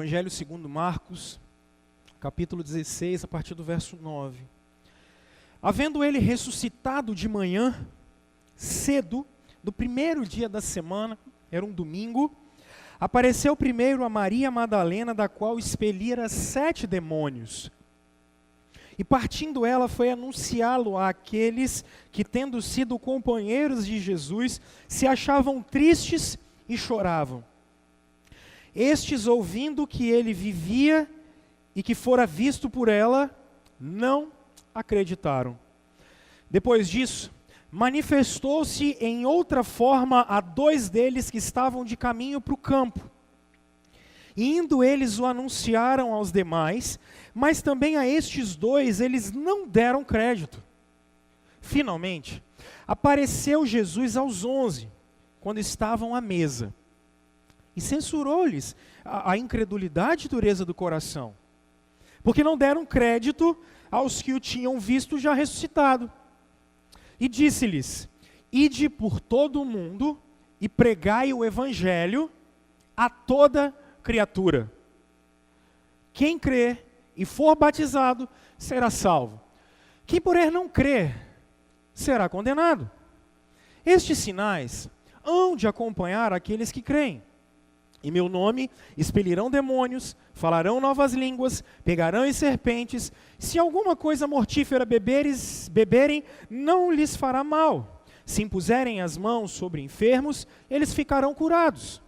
Evangelho segundo Marcos, capítulo 16, a partir do verso 9. Havendo ele ressuscitado de manhã, cedo, do primeiro dia da semana, era um domingo, apareceu primeiro a Maria Madalena, da qual expelira 7 demônios. E partindo ela, foi anunciá-lo àqueles que, tendo sido companheiros de Jesus, se achavam tristes e choravam. Estes, ouvindo que ele vivia e que fora visto por ela, não acreditaram. Depois disso, manifestou-se em outra forma a 2 deles que estavam de caminho para o campo. E indo eles o anunciaram aos demais, mas também a estes 2 eles não deram crédito. Finalmente, apareceu Jesus aos 11, quando estavam à mesa, e censurou-lhes a incredulidade e dureza do coração, porque não deram crédito aos que o tinham visto já ressuscitado. E disse-lhes: ide por todo o mundo e pregai o evangelho a toda criatura. Quem crer e for batizado será salvo. Quem porém não crer será condenado. Estes sinais hão de acompanhar aqueles que creem. Em meu nome expelirão demônios, falarão novas línguas, pegarão em serpentes. Se alguma coisa mortífera beberem, não lhes fará mal. Se impuserem as mãos sobre enfermos, eles ficarão curados.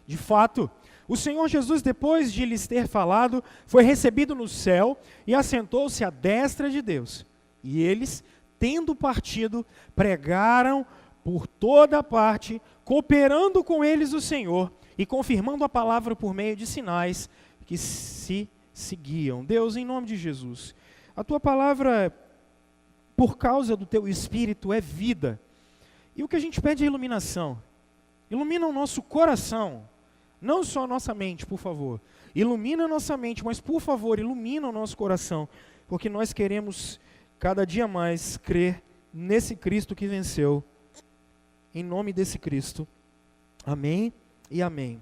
De fato, o Senhor Jesus, depois de lhes ter falado, foi recebido no céu e assentou-se à destra de Deus. E eles, tendo partido, pregaram por toda parte, cooperando com eles o Senhor, e confirmando a palavra por meio de sinais que se seguiam. Deus, em nome de Jesus, a Tua palavra, por causa do Teu Espírito, é vida. E o que a gente pede é iluminação. Ilumina o nosso coração, não só a nossa mente, por favor. Ilumina a nossa mente, mas por favor, ilumina o nosso coração, porque nós queremos cada dia mais crer nesse Cristo que venceu. Em nome desse Cristo. Amém. E amém.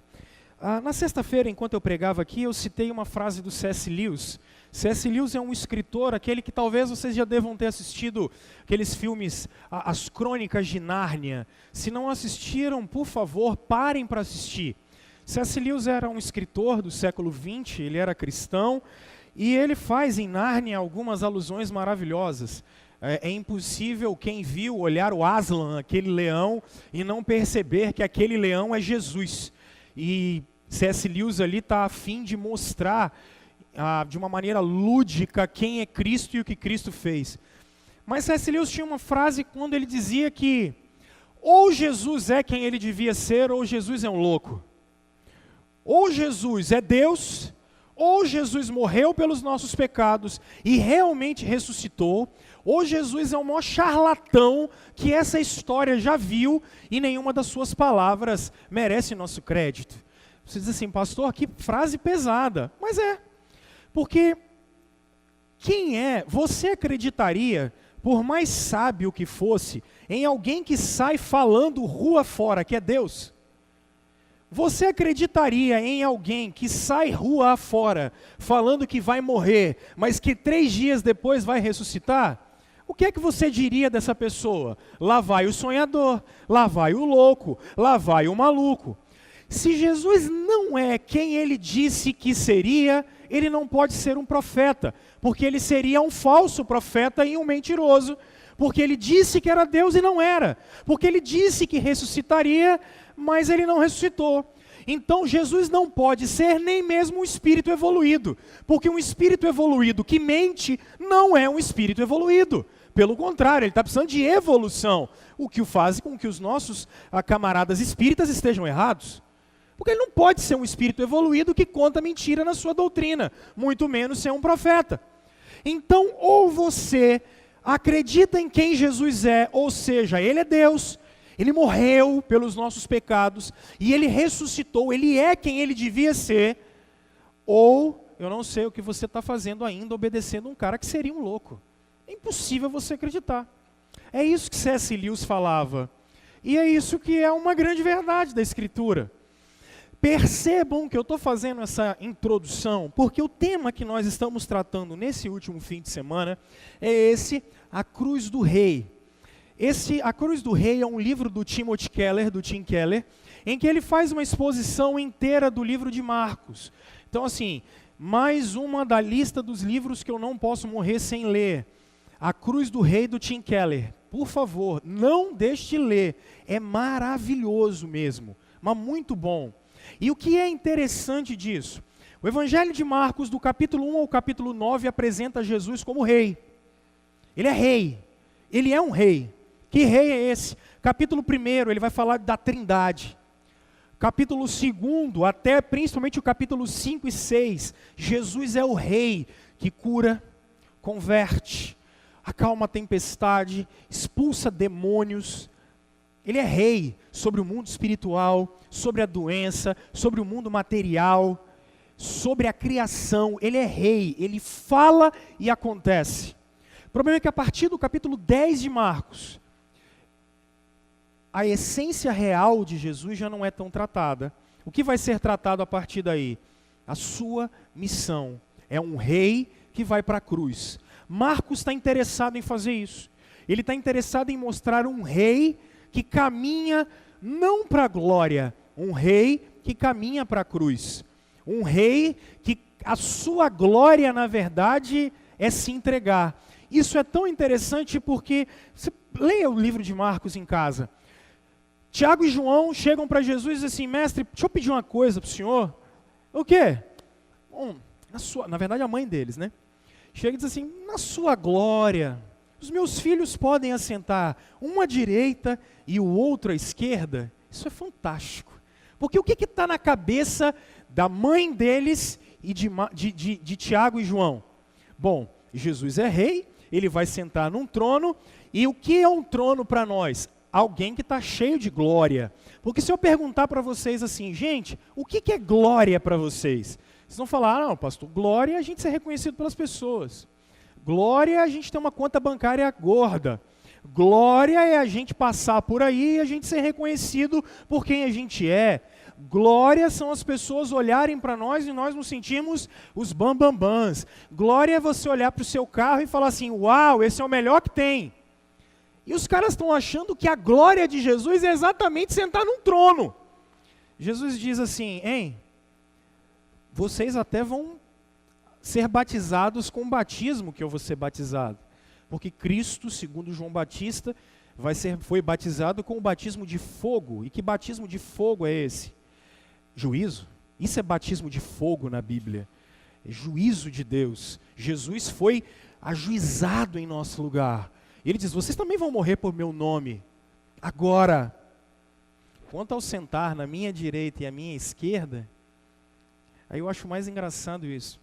Na sexta-feira, enquanto eu pregava aqui, eu citei uma frase do C.S. Lewis. C.S. Lewis é um escritor, aquele que talvez vocês já devam ter assistido aqueles filmes, as Crônicas de Nárnia. Se não assistiram, por favor, parem para assistir. C.S. Lewis era um escritor do século XX, ele era cristão, e ele faz em Nárnia algumas alusões maravilhosas. É impossível quem viu olhar o Aslan, aquele leão, e não perceber que aquele leão é Jesus. E C.S. Lewis ali está a fim de mostrar de uma maneira lúdica quem é Cristo e o que Cristo fez. Mas C.S. Lewis tinha uma frase quando ele dizia que ou Jesus é quem ele devia ser, ou Jesus é um louco. Ou Jesus é Deus, ou Jesus morreu pelos nossos pecados e realmente ressuscitou, ou Jesus é o maior charlatão que essa história já viu e nenhuma das suas palavras merece nosso crédito. Você diz assim, pastor, que frase pesada. Mas é, porque você acreditaria, por mais sábio que fosse, em alguém que sai falando rua fora que é Deus? Você acreditaria em alguém que sai rua afora, falando que vai morrer, mas que 3 dias depois vai ressuscitar? O que é que você diria dessa pessoa? Lá vai o sonhador, lá vai o louco, lá vai o maluco. Se Jesus não é quem ele disse que seria, ele não pode ser um profeta, porque ele seria um falso profeta e um mentiroso, porque ele disse que era Deus e não era, porque ele disse que ressuscitaria, mas ele não ressuscitou. Então Jesus não pode ser nem mesmo um espírito evoluído, porque um espírito evoluído que mente não é um espírito evoluído. Pelo contrário, ele está precisando de evolução, o que o faz com que os nossos camaradas espíritas estejam errados. Porque ele não pode ser um espírito evoluído que conta mentira na sua doutrina, muito menos ser um profeta. Então, ou você acredita em quem Jesus é, ou seja, ele é Deus, ele morreu pelos nossos pecados, e ele ressuscitou, ele é quem ele devia ser, ou eu não sei o que você está fazendo ainda, obedecendo um cara que seria um louco. É impossível você acreditar. É isso que C.S. Lewis falava. E é isso que é uma grande verdade da Escritura. Percebam que eu estou fazendo essa introdução, porque o tema que nós estamos tratando nesse último fim de semana é a Cruz do Rei. A Cruz do Rei é um livro do Tim Keller, em que ele faz uma exposição inteira do livro de Marcos. Então, assim, mais uma da lista dos livros que eu não posso morrer sem ler. A Cruz do Rei do Tim Keller. Por favor, não deixe de ler. É maravilhoso mesmo, mas muito bom. E o que é interessante disso? O Evangelho de Marcos, do capítulo 1 ao capítulo 9, apresenta Jesus como rei. Ele é rei. Ele é um rei. Que rei é esse? Capítulo 1, ele vai falar da Trindade. Capítulo 2, até principalmente o capítulo 5 e 6, Jesus é o rei que cura, converte, acalma a tempestade, expulsa demônios. Ele é rei sobre o mundo espiritual, sobre a doença, sobre o mundo material, sobre a criação. Ele é rei, ele fala e acontece. O problema é que a partir do capítulo 10 de Marcos, a essência real de Jesus já não é tão tratada. O que vai ser tratado a partir daí? A sua missão. É um rei que vai para a cruz. Marcos está interessado em fazer isso. Ele está interessado em mostrar um rei que caminha não para a glória, um rei que caminha para a cruz. Um rei que a sua glória, na verdade, é se entregar. Isso é tão interessante porque, você leia o livro de Marcos em casa. Tiago e João chegam para Jesus e dizem assim: mestre, deixa eu pedir uma coisa para o senhor. O quê? Bom, na verdade a mãe deles, né? Chega e diz assim: na sua glória, os meus filhos podem assentar um à direita e o outro à esquerda. Isso é fantástico. Porque o que está na cabeça da mãe deles e de Tiago e João? Bom, Jesus é rei, ele vai sentar num trono, e o que é um trono para nós? Alguém que está cheio de glória. Porque se eu perguntar para vocês assim, gente, o que é glória para vocês? Vocês vão falar: não, pastor, glória é a gente ser reconhecido pelas pessoas. Glória é a gente ter uma conta bancária gorda. Glória é a gente passar por aí e a gente ser reconhecido por quem a gente é. Glória são as pessoas olharem para nós e nós nos sentimos os bambambãs. Glória é você olhar para o seu carro e falar assim: uau, esse é o melhor que tem. E os caras estão achando que a glória de Jesus é exatamente sentar num trono. Jesus diz assim: hein, vocês até vão ser batizados com o batismo que eu vou ser batizado. Porque Cristo, segundo João Batista, foi batizado com o batismo de fogo. E que batismo de fogo é esse? Juízo. Isso é batismo de fogo na Bíblia. É juízo de Deus. Jesus foi ajuizado em nosso lugar. Ele diz: vocês também vão morrer por meu nome. Agora, quanto ao sentar na minha direita e à minha esquerda, aí eu acho mais engraçado isso.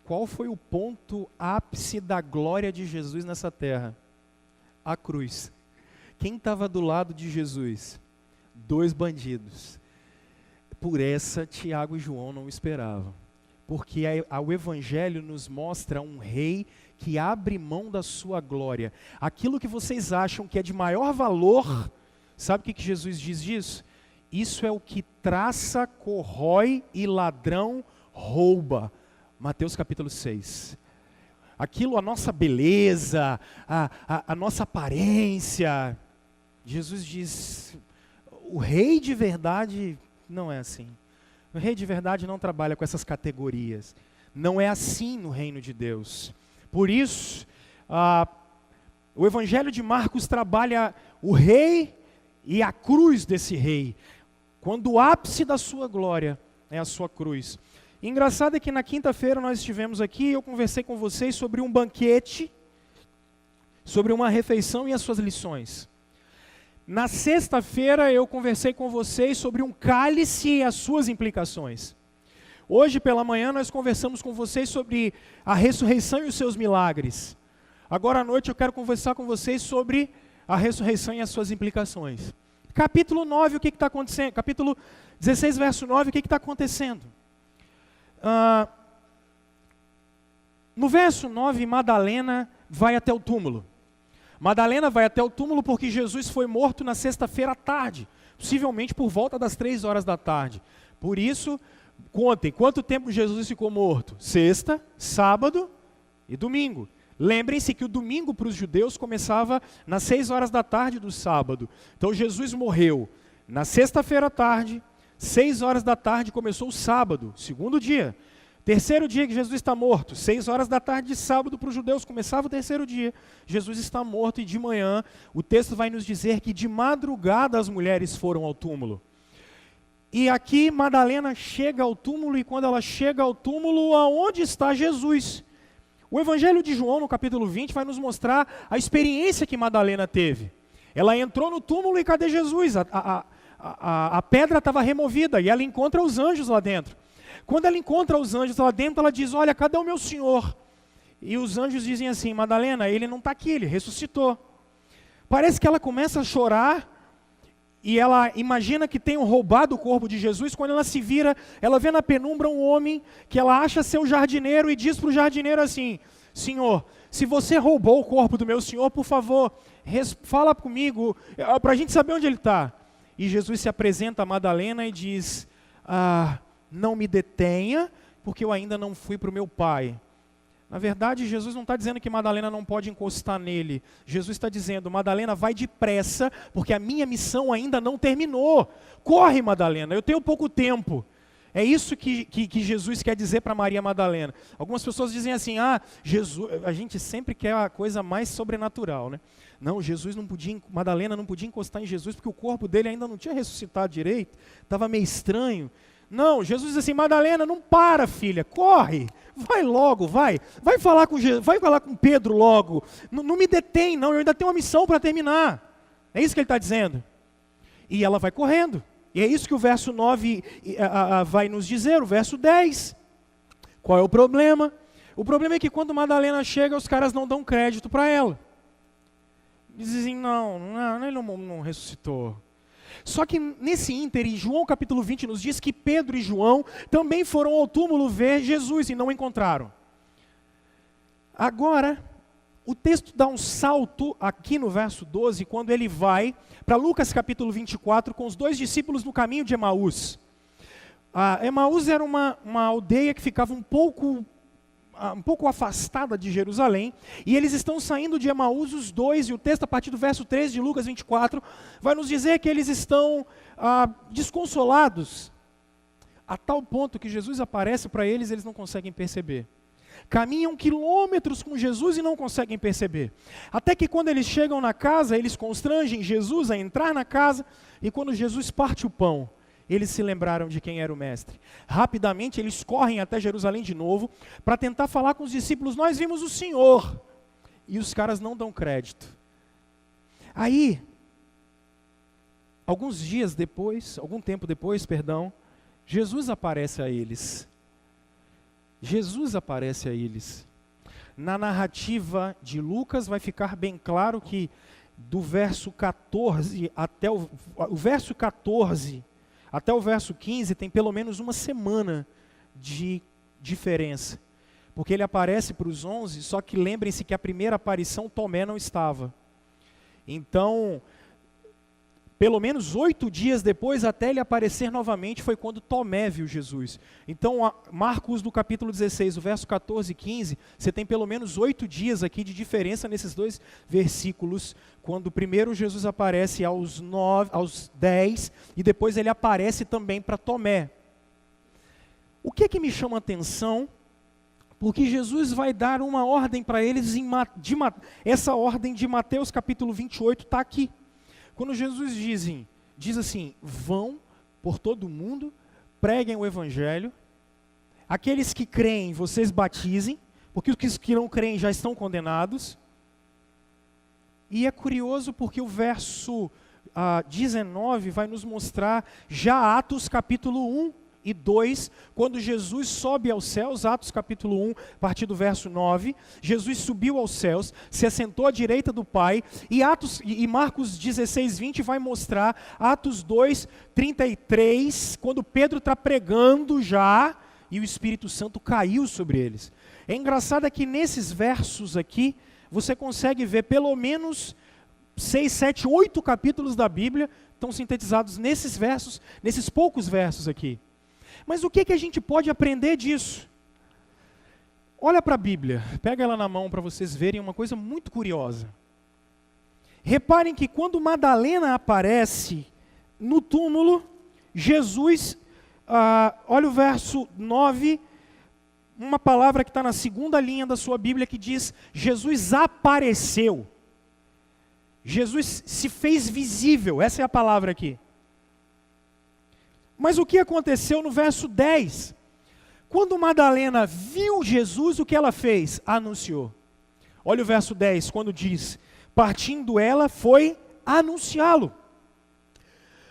Qual foi o ponto ápice da glória de Jesus nessa terra? A cruz. Quem estava do lado de Jesus? 2 bandidos. Por essa, Tiago e João não esperavam. Porque o Evangelho nos mostra um rei que abre mão da sua glória. Aquilo que vocês acham que é de maior valor, sabe o que Jesus diz disso? Isso é o que traça, corrói e ladrão rouba. Mateus capítulo 6. Aquilo, a nossa beleza, a nossa aparência. Jesus diz: o rei de verdade não é assim. O rei de verdade não trabalha com essas categorias. Não é assim no reino de Deus. Por isso, o Evangelho de Marcos trabalha o rei e a cruz desse rei. Quando o ápice da sua glória é a sua cruz. E engraçado é que na quinta-feira nós estivemos aqui e eu conversei com vocês sobre um banquete, sobre uma refeição e as suas lições. Na sexta-feira eu conversei com vocês sobre um cálice e as suas implicações. Hoje pela manhã nós conversamos com vocês sobre a ressurreição e os seus milagres. Agora à noite eu quero conversar com vocês sobre a ressurreição e as suas implicações. Capítulo 9, o que está acontecendo? Capítulo 16, verso 9, o que está acontecendo? No verso 9, Madalena vai até o túmulo. Madalena vai até o túmulo porque Jesus foi morto na sexta-feira à tarde, possivelmente por volta das 3 horas da tarde. Por isso, contem, quanto tempo Jesus ficou morto? Sexta, sábado e domingo. Lembrem-se que o domingo para os judeus começava nas 6 horas da tarde do sábado. Então Jesus morreu na sexta-feira à tarde, 6 horas da tarde começou o sábado, segundo dia. Terceiro dia que Jesus está morto, 6 horas da tarde de sábado para os judeus, começava o terceiro dia. Jesus está morto e de manhã, o texto vai nos dizer que de madrugada as mulheres foram ao túmulo. E aqui Madalena chega ao túmulo, e quando ela chega ao túmulo, aonde está Jesus? O Evangelho de João, no capítulo 20, vai nos mostrar a experiência que Madalena teve. Ela entrou no túmulo e cadê Jesus? A pedra estava removida e ela encontra os anjos lá dentro. Quando ela encontra os anjos lá dentro, ela diz, olha, cadê o meu Senhor? E os anjos dizem assim, Madalena, ele não está aqui, ele ressuscitou. Parece que ela começa a chorar e ela imagina que tenham roubado o corpo de Jesus. Quando ela se vira, ela vê na penumbra um homem que ela acha ser o jardineiro e diz para o jardineiro assim, Senhor, se você roubou o corpo do meu Senhor, por favor, fala comigo, para a gente saber onde ele está. E Jesus se apresenta a Madalena e diz, não me detenha, porque eu ainda não fui para o meu Pai. Na verdade, Jesus não está dizendo que Madalena não pode encostar nele. Jesus está dizendo, Madalena, vai depressa, porque a minha missão ainda não terminou. Corre, Madalena, eu tenho pouco tempo. É isso que Jesus quer dizer para Maria Madalena. Algumas pessoas dizem assim, Jesus, a gente sempre quer a coisa mais sobrenatural, né? Não, Madalena não podia encostar em Jesus, porque o corpo dele ainda não tinha ressuscitado direito, estava meio estranho. Não, Jesus diz assim, Madalena, não para, filha, corre, vai logo, vai falar com Jesus, vai falar com Pedro logo, não me detém não, eu ainda tenho uma missão para terminar. É isso que ele está dizendo. E ela vai correndo, e é isso que o verso 9 vai nos dizer, o verso 10. Qual é o problema? O problema é que quando Madalena chega, os caras não dão crédito para ela. Dizem, não, ele não ressuscitou. Só que nesse ínterim, João capítulo 20 nos diz que Pedro e João também foram ao túmulo ver Jesus e não encontraram. Agora, o texto dá um salto aqui no verso 12, quando ele vai para Lucas capítulo 24 com os 2 discípulos no caminho de Emaús. Emaús era uma aldeia que ficava um pouco afastada de Jerusalém, e eles estão saindo de Emaús, os 2, e o texto a partir do verso 13 de Lucas 24, vai nos dizer que eles estão desconsolados, a tal ponto que Jesus aparece para eles, eles não conseguem perceber. Caminham quilômetros com Jesus e não conseguem perceber. Até que quando eles chegam na casa, eles constrangem Jesus a entrar na casa, e quando Jesus parte o pão, eles se lembraram de quem era o mestre. Rapidamente eles correm até Jerusalém de novo, para tentar falar com os discípulos, nós vimos o Senhor. E os caras não dão crédito. Aí, algum tempo depois, Jesus aparece a eles. Jesus aparece a eles. Na narrativa de Lucas vai ficar bem claro que do verso 14 até o verso 14 até o verso 15 tem pelo menos uma semana de diferença. Porque ele aparece para os 11, só que lembrem-se que a primeira aparição Tomé não estava. Então, pelo menos 8 dias depois, até ele aparecer novamente, foi quando Tomé viu Jesus. Então, Marcos, do capítulo 16, o verso 14 e 15, você tem pelo menos 8 dias aqui de diferença nesses 2 versículos, quando primeiro Jesus aparece aos 10, e depois ele aparece também para Tomé. O que me chama a atenção? Porque Jesus vai dar uma ordem para eles, essa ordem de Mateus capítulo 28 está aqui. Quando Jesus diz assim, vão por todo mundo, preguem o evangelho, aqueles que creem, vocês batizem, porque os que não creem já estão condenados. E é curioso porque o verso 19 vai nos mostrar já Atos capítulo 1 e 2, quando Jesus sobe aos céus, Atos capítulo 1, a partir do verso 9, Jesus subiu aos céus, se assentou à direita do Pai, e Marcos 16, 20 vai mostrar Atos 2, 33, quando Pedro está pregando já, e o Espírito Santo caiu sobre eles. É engraçado que nesses versos aqui, você consegue ver pelo menos 6, 7, 8 capítulos da Bíblia, estão sintetizados nesses versos, nesses poucos versos aqui. Mas o que a gente pode aprender disso? Olha para a Bíblia, pega ela na mão para vocês verem uma coisa muito curiosa. Reparem que quando Madalena aparece no túmulo, Jesus, olha o verso 9, uma palavra que está na segunda linha da sua Bíblia que diz, Jesus apareceu. Jesus se fez visível, essa é a palavra aqui. Mas o que aconteceu no verso 10? Quando Madalena viu Jesus, o que ela fez? Anunciou. Olha o verso 10, quando diz, partindo ela, foi anunciá-lo.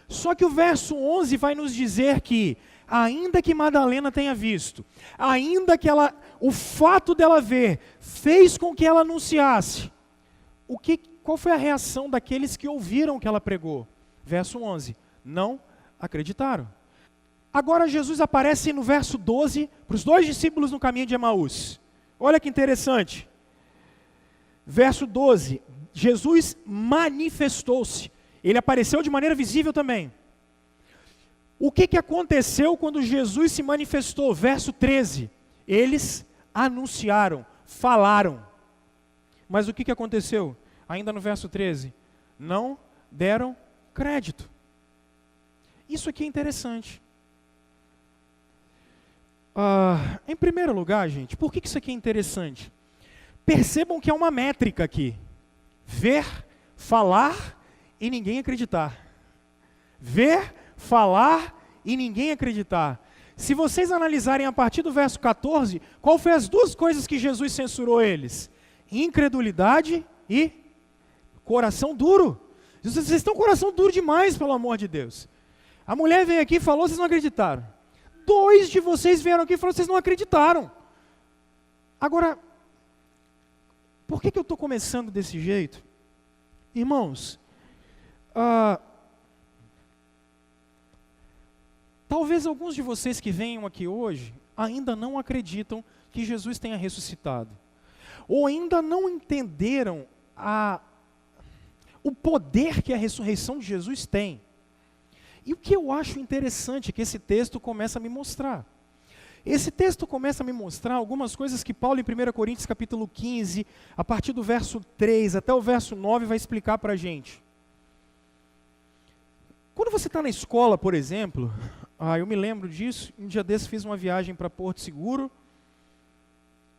Só que o verso 11 vai nos dizer que, ainda que Madalena tenha visto, ainda que o fato dela ver, fez com que ela anunciasse, qual foi a reação daqueles que ouviram o que ela pregou? Verso 11, não acreditaram. Agora Jesus aparece no verso 12 para os 2 discípulos no caminho de Emaús. Olha que interessante. Verso 12, Jesus manifestou-se. Ele apareceu de maneira visível também. O que aconteceu quando Jesus se manifestou? Verso 13, eles anunciaram, falaram. Mas o que aconteceu? Ainda no verso 13, não deram crédito. Isso aqui é interessante. Em primeiro lugar, gente, por que isso aqui é interessante? Percebam que é uma métrica aqui. Ver, falar e ninguém acreditar. Ver, falar e ninguém acreditar. Se vocês analisarem a partir do verso 14, qual foi as 2 coisas que Jesus censurou eles? Incredulidade e coração duro. Vocês estão com coração duro demais, pelo amor de Deus. A mulher veio aqui e falou, vocês não acreditaram. 2 de vocês vieram aqui e falaram, vocês não acreditaram. Agora, por que eu estou começando desse jeito? Irmãos, talvez alguns de vocês que venham aqui hoje ainda não acreditam que Jesus tenha ressuscitado. Ou ainda não entenderam o poder que a ressurreição de Jesus tem. E o que eu acho interessante é que esse texto começa a me mostrar. Esse texto começa a me mostrar algumas coisas que Paulo em 1 Coríntios capítulo 15, a partir do verso 3 até o verso 9, vai explicar para a gente. Quando você está na escola, por exemplo, eu me lembro disso, um dia desses fiz uma viagem para Porto Seguro,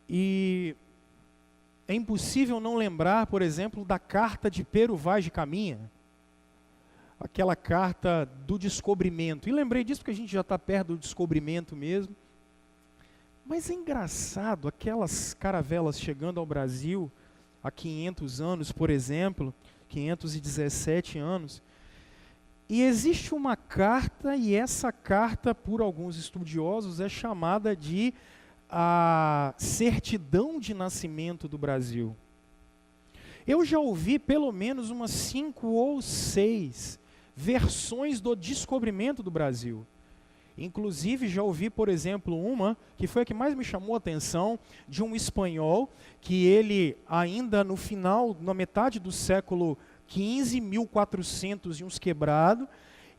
e é impossível não lembrar, por exemplo, da carta de Pero Vaz de Caminha, aquela carta do descobrimento. E lembrei disso porque a gente já está perto do descobrimento mesmo. Mas é engraçado, aquelas caravelas chegando ao Brasil há 500 anos, por exemplo, 517 anos, e existe uma carta, e essa carta, por alguns estudiosos, é chamada de a certidão de nascimento do Brasil. Eu já ouvi pelo menos umas 5 ou 6 versões do descobrimento do Brasil. Inclusive já ouvi, por exemplo, uma que foi a que mais me chamou a atenção, de um espanhol, que ele ainda no final, na metade do século XV, 1400 e uns quebrado,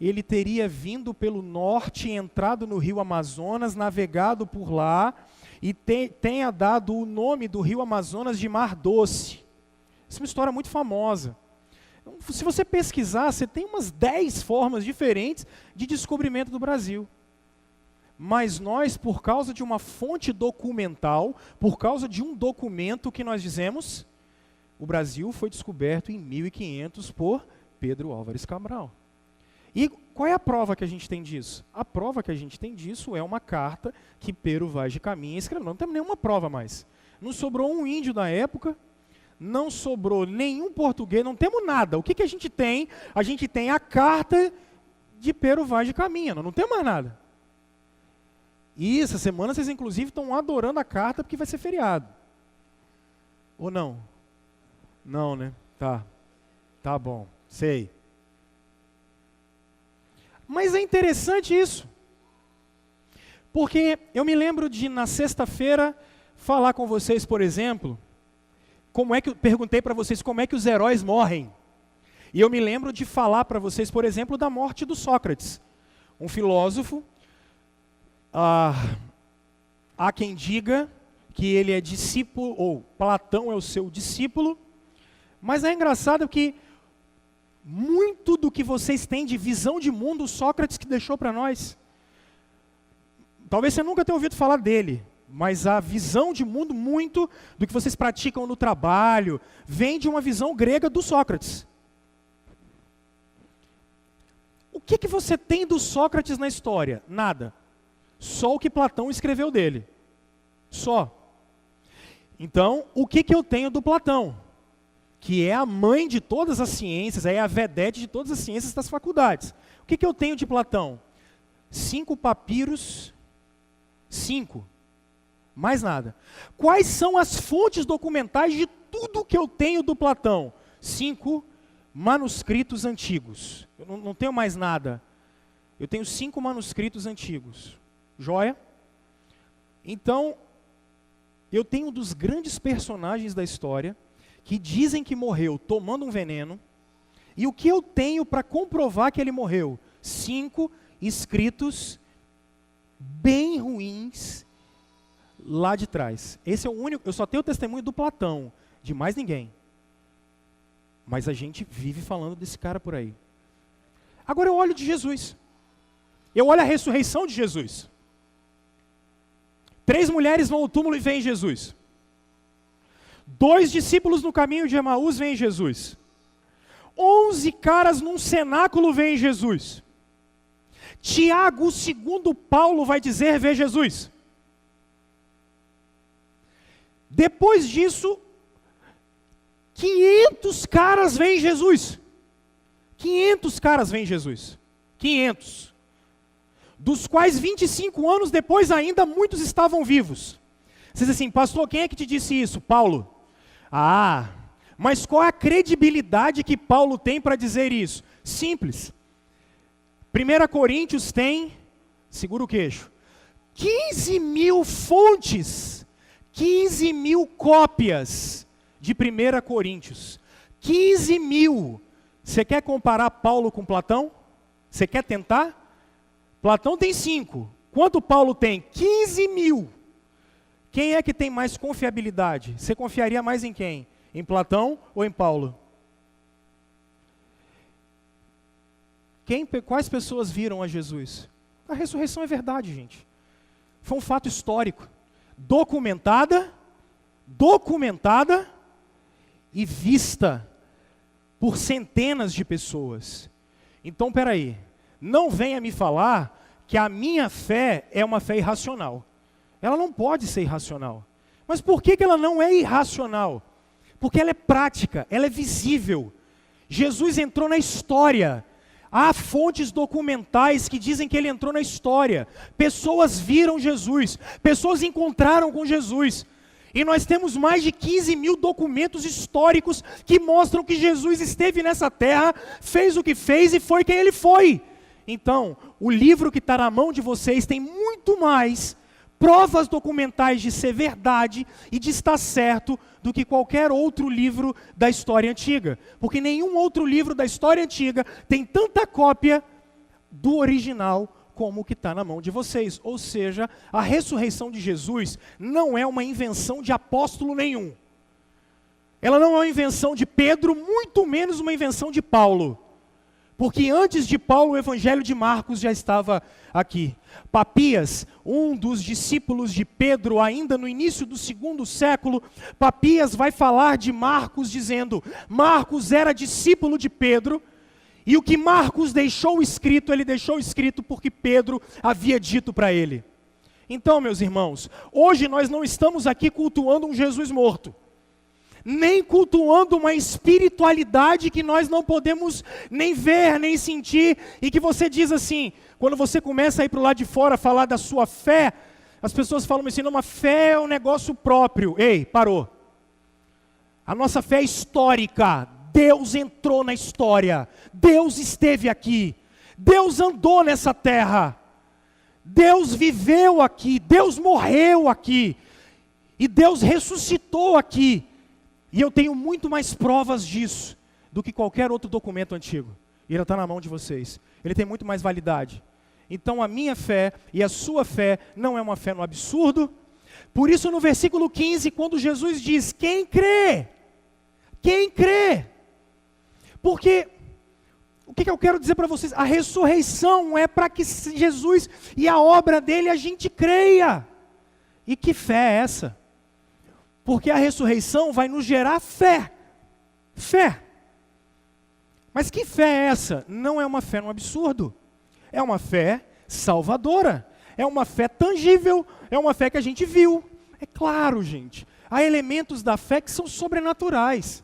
ele teria vindo pelo norte, entrado no rio Amazonas, navegado por lá, e tenha dado o nome do rio Amazonas de Mar Doce. Essa é uma história muito famosa. Se você pesquisar, você tem umas 10 formas diferentes de descobrimento do Brasil. Mas nós, por causa de uma fonte documental, por causa de um documento que nós dizemos, o Brasil foi descoberto em 1500 por Pedro Álvares Cabral. E qual é a prova que a gente tem disso? A prova que a gente tem disso é uma carta que Pero Vaz de Caminha escreveu. Não temos nenhuma prova mais. Não sobrou um índio da época, não sobrou nenhum português, não temos nada. O que a gente tem? A gente tem a carta de Pero Vaz de Caminha, não temos mais nada. E essa semana vocês inclusive estão adorando a carta porque vai ser feriado. Ou não? Não, né? Tá bom, sei. Mas é interessante isso. Porque eu me lembro de, na sexta-feira, falar com vocês, por exemplo, perguntei para vocês como é que os heróis morrem. E eu me lembro de falar para vocês, por exemplo, da morte do Sócrates. Um filósofo, Há quem diga que ele é discípulo, ou Platão é o seu discípulo, mas é engraçado que muito do que vocês têm de visão de mundo, Sócrates que deixou para nós. Talvez você nunca tenha ouvido falar dele, mas a visão de mundo, muito do que vocês praticam no trabalho, vem de uma visão grega do Sócrates. O que você tem do Sócrates na história? Nada. Só o que Platão escreveu dele. Só. Então, o que eu tenho do Platão? Que é a mãe de todas as ciências, é a vedete de todas as ciências das faculdades. O que eu tenho de Platão? 5 papiros, 5. Mais nada. Quais são as fontes documentais de tudo que eu tenho do Platão? 5 manuscritos antigos. Eu não tenho mais nada. Eu tenho 5 manuscritos antigos. Joia? Então, eu tenho um dos grandes personagens da história, que dizem que morreu tomando um veneno, e o que eu tenho para comprovar que ele morreu? 5 escritos bem ruins lá de trás. Esse é o único, eu só tenho o testemunho do Platão, de mais ninguém. Mas a gente vive falando desse cara por aí. Agora eu olho de Jesus. Eu olho a ressurreição de Jesus. 3 mulheres vão ao túmulo e veem Jesus. 2 discípulos no caminho de Emaús veem Jesus. 11 caras num cenáculo veem Jesus. Tiago, segundo Paulo, vai dizer, vê Jesus. Depois disso, 500 caras veem Jesus. 500 caras veem Jesus. 500. Dos quais 25 anos depois ainda muitos estavam vivos. Você diz assim, pastor, quem é que te disse isso? Paulo. Ah, mas qual é a credibilidade que Paulo tem para dizer isso? Simples. 1 Coríntios tem, segura o queixo, 15.000 fontes, 15.000 cópias de 1 Coríntios. 15.000. Você quer comparar Paulo com Platão? Você quer tentar? Platão tem 5. Quanto Paulo tem? 15.000. Quem é que tem mais confiabilidade? Você confiaria mais em quem? Em Platão ou em Paulo? Quais pessoas viram a Jesus? A ressurreição é verdade, gente. Foi um fato histórico. Documentada e vista por centenas de pessoas. Então, peraí, não venha me falar que a minha fé é uma fé irracional. Ela não pode ser irracional. Mas por que ela não é irracional? Porque ela é prática, ela é visível. Jesus entrou na história. Há fontes documentais que dizem que ele entrou na história. Pessoas viram Jesus, pessoas encontraram com Jesus. E nós temos mais de 15.000 documentos históricos que mostram que Jesus esteve nessa terra, fez o que fez e foi quem ele foi. Então, o livro que está na mão de vocês tem muito mais provas documentais de ser verdade e de estar certo do que qualquer outro livro da história antiga. Porque nenhum outro livro da história antiga tem tanta cópia do original como o que está na mão de vocês. Ou seja, a ressurreição de Jesus não é uma invenção de apóstolo nenhum. Ela não é uma invenção de Pedro, muito menos uma invenção de Paulo. Porque antes de Paulo, o evangelho de Marcos já estava aqui. Papias, um dos discípulos de Pedro, ainda no início do 2º século, Papias vai falar de Marcos dizendo, Marcos era discípulo de Pedro, e o que Marcos deixou escrito, ele deixou escrito porque Pedro havia dito para ele. Então, meus irmãos, hoje nós não estamos aqui cultuando um Jesus morto. Nem cultuando uma espiritualidade que nós não podemos nem ver, nem sentir, e que você diz assim, quando você começa a ir para o lado de fora falar da sua fé, as pessoas falam assim, não, uma fé é um negócio próprio. Ei, parou. A nossa fé é histórica. Deus entrou na história. Deus esteve aqui. Deus andou nessa terra. Deus viveu aqui. Deus morreu aqui. E Deus ressuscitou aqui. E eu tenho muito mais provas disso do que qualquer outro documento antigo. E ele está na mão de vocês. Ele tem muito mais validade. Então a minha fé e a sua fé não é uma fé no absurdo. Por isso no versículo 15, quando Jesus diz, quem crê? Quem crê? Porque, o que eu quero dizer para vocês? A ressurreição é para que Jesus e a obra dele a gente creia. E que fé é essa? Porque a ressurreição vai nos gerar fé. Fé. Mas que fé é essa? Não é uma fé no absurdo. É uma fé salvadora. É uma fé tangível. É uma fé que a gente viu. É claro, gente. Há elementos da fé que são sobrenaturais.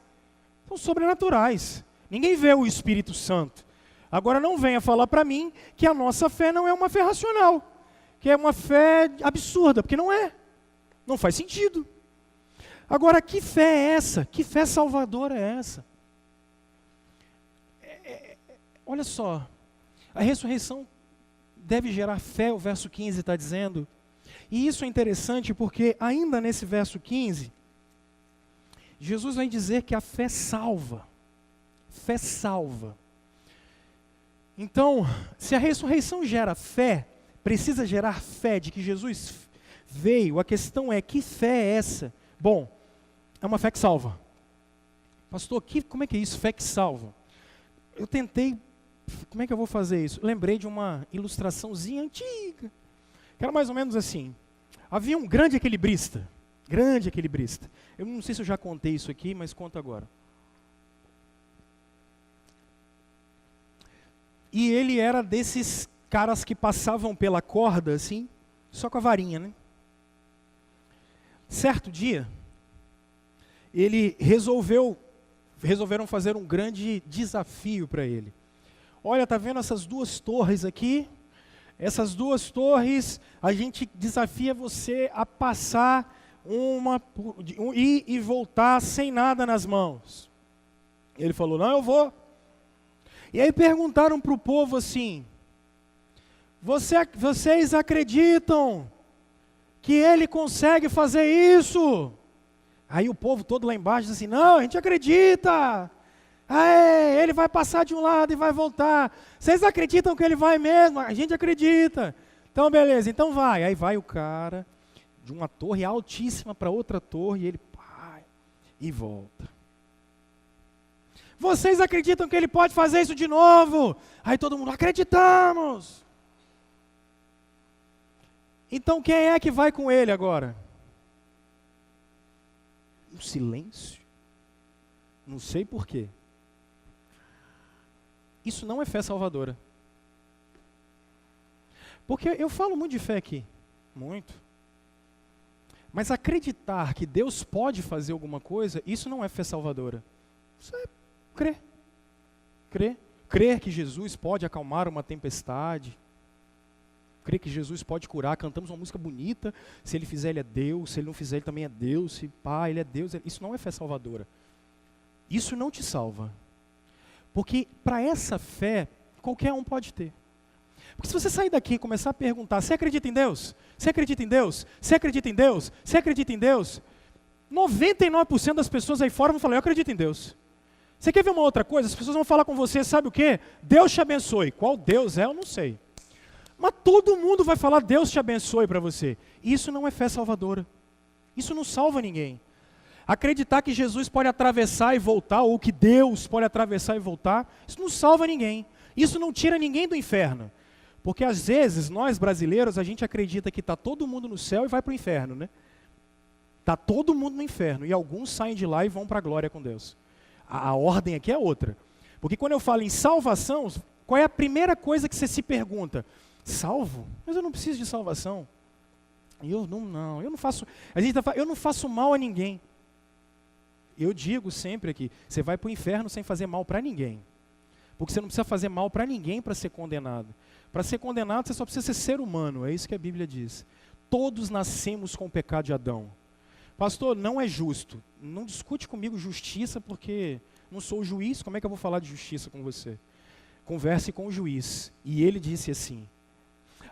São sobrenaturais. Ninguém vê o Espírito Santo. Agora não venha falar para mim que a nossa fé não é uma fé racional. Que é uma fé absurda, porque não é. Não faz sentido. Agora, que fé é essa? Que fé salvadora é essa? Olha só, a ressurreição deve gerar fé, o verso 15 está dizendo. E isso é interessante porque ainda nesse verso 15, Jesus vai dizer que a fé salva. Fé salva. Então, se a ressurreição gera fé, precisa gerar fé de que Jesus veio. A questão é, que fé é essa? Bom, é uma fé que salva. Pastor, como é que é isso? Fé que salva. Eu tentei, como é que eu vou fazer isso? Lembrei de uma ilustraçãozinha antiga, que era mais ou menos assim. Havia um grande equilibrista. Eu não sei se eu já contei isso aqui, mas conto agora. E ele era desses caras que passavam pela corda, assim, só com a varinha, né? Certo dia, resolveram fazer um grande desafio para ele. Olha, tá vendo essas duas torres aqui? Essas duas torres, a gente desafia você a passar ir e voltar sem nada nas mãos. Ele falou, não, eu vou. E aí perguntaram para o povo assim, vocês acreditam que ele consegue fazer isso? Aí o povo todo lá embaixo diz assim, não, a gente acredita. Ele vai passar de um lado e vai voltar. Vocês acreditam que ele vai mesmo? A gente acredita. Então beleza, então vai. Aí vai o cara de uma torre altíssima para outra torre e ele vai e volta. Vocês acreditam que ele pode fazer isso de novo? Aí todo mundo, acreditamos. Então quem é que vai com ele agora? Um silêncio. Não sei porquê. Isso não é fé salvadora. Porque eu falo muito de fé aqui. Muito. Mas acreditar que Deus pode fazer alguma coisa, isso não é fé salvadora. Isso é crer. Crer. Crer que Jesus pode acalmar uma tempestade. Crer que Jesus pode curar. Cantamos uma música bonita. Se ele fizer, ele é Deus. Se ele não fizer, ele também é Deus. Se pá, ele é Deus. Isso não é fé salvadora. Isso não te salva. Porque para essa fé, qualquer um pode ter. Porque se você sair daqui e começar a perguntar, você acredita em Deus? Você acredita em Deus? Você acredita em Deus? Você acredita em Deus? 99% das pessoas aí fora vão falar, eu acredito em Deus. Você quer ver uma outra coisa? As pessoas vão falar com você, sabe o quê? Deus te abençoe. Qual Deus é, eu não sei. Mas todo mundo vai falar, Deus te abençoe para você. Isso não é fé salvadora. Isso não salva ninguém. Acreditar que Jesus pode atravessar e voltar, ou que Deus pode atravessar e voltar, isso não salva ninguém. Isso não tira ninguém do inferno. Porque às vezes, nós brasileiros, a gente acredita que está todo mundo no céu e vai para o inferno, né? Está todo mundo no inferno, e alguns saem de lá e vão para a glória com Deus. A ordem aqui é outra. Porque quando eu falo em salvação, qual é a primeira coisa que você se pergunta? Salvo? Mas eu não preciso de salvação. Eu não faço mal a ninguém. Eu digo sempre aqui, você vai para o inferno sem fazer mal para ninguém. Porque você não precisa fazer mal para ninguém para ser condenado. Para ser condenado, você só precisa ser ser humano, é isso que a Bíblia diz. Todos nascemos com o pecado de Adão. Pastor, não é justo. Não discute comigo justiça, porque não sou juiz, como é que eu vou falar de justiça com você? Converse com o juiz. E ele disse assim.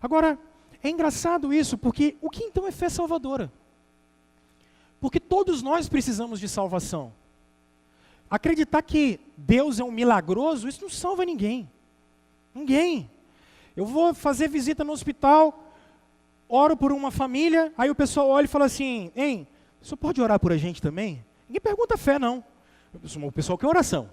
Agora, é engraçado isso, porque o que então é fé salvadora? Porque todos nós precisamos de salvação. Acreditar que Deus é um milagroso, isso não salva ninguém. Ninguém. Eu vou fazer visita no hospital, oro por uma família, aí o pessoal olha e fala assim, hein, o senhor pode orar por a gente também? Ninguém pergunta fé, não. O pessoal quer oração.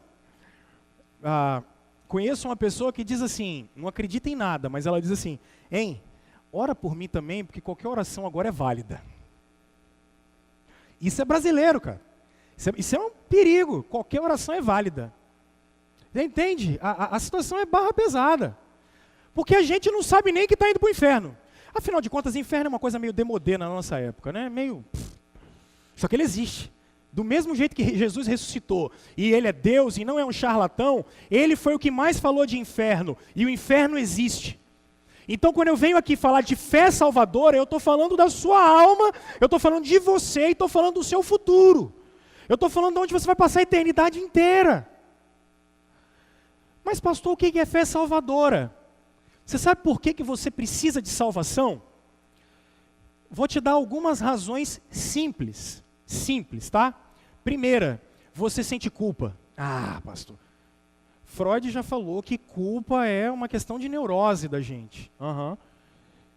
Conheço uma pessoa que diz assim, não acredita em nada, mas ela diz assim, hein, ora por mim também, porque qualquer oração agora é válida. Isso é brasileiro, cara. Isso é um perigo, qualquer oração é válida. Você entende? A situação é barra pesada. Porque a gente não sabe nem que está indo para o inferno. Afinal de contas, inferno é uma coisa meio demodê na nossa época, né? Só que ele existe. Do mesmo jeito que Jesus ressuscitou, e ele é Deus e não é um charlatão, ele foi o que mais falou de inferno, e o inferno existe. Então, quando eu venho aqui falar de fé salvadora, eu estou falando da sua alma, eu estou falando de você e estou falando do seu futuro. Eu estou falando de onde você vai passar a eternidade inteira. Mas pastor, o que é fé salvadora? Você sabe por que você precisa de salvação? Vou te dar algumas razões simples, tá? Primeira, você sente culpa. Pastor, Freud já falou que culpa é uma questão de neurose da gente.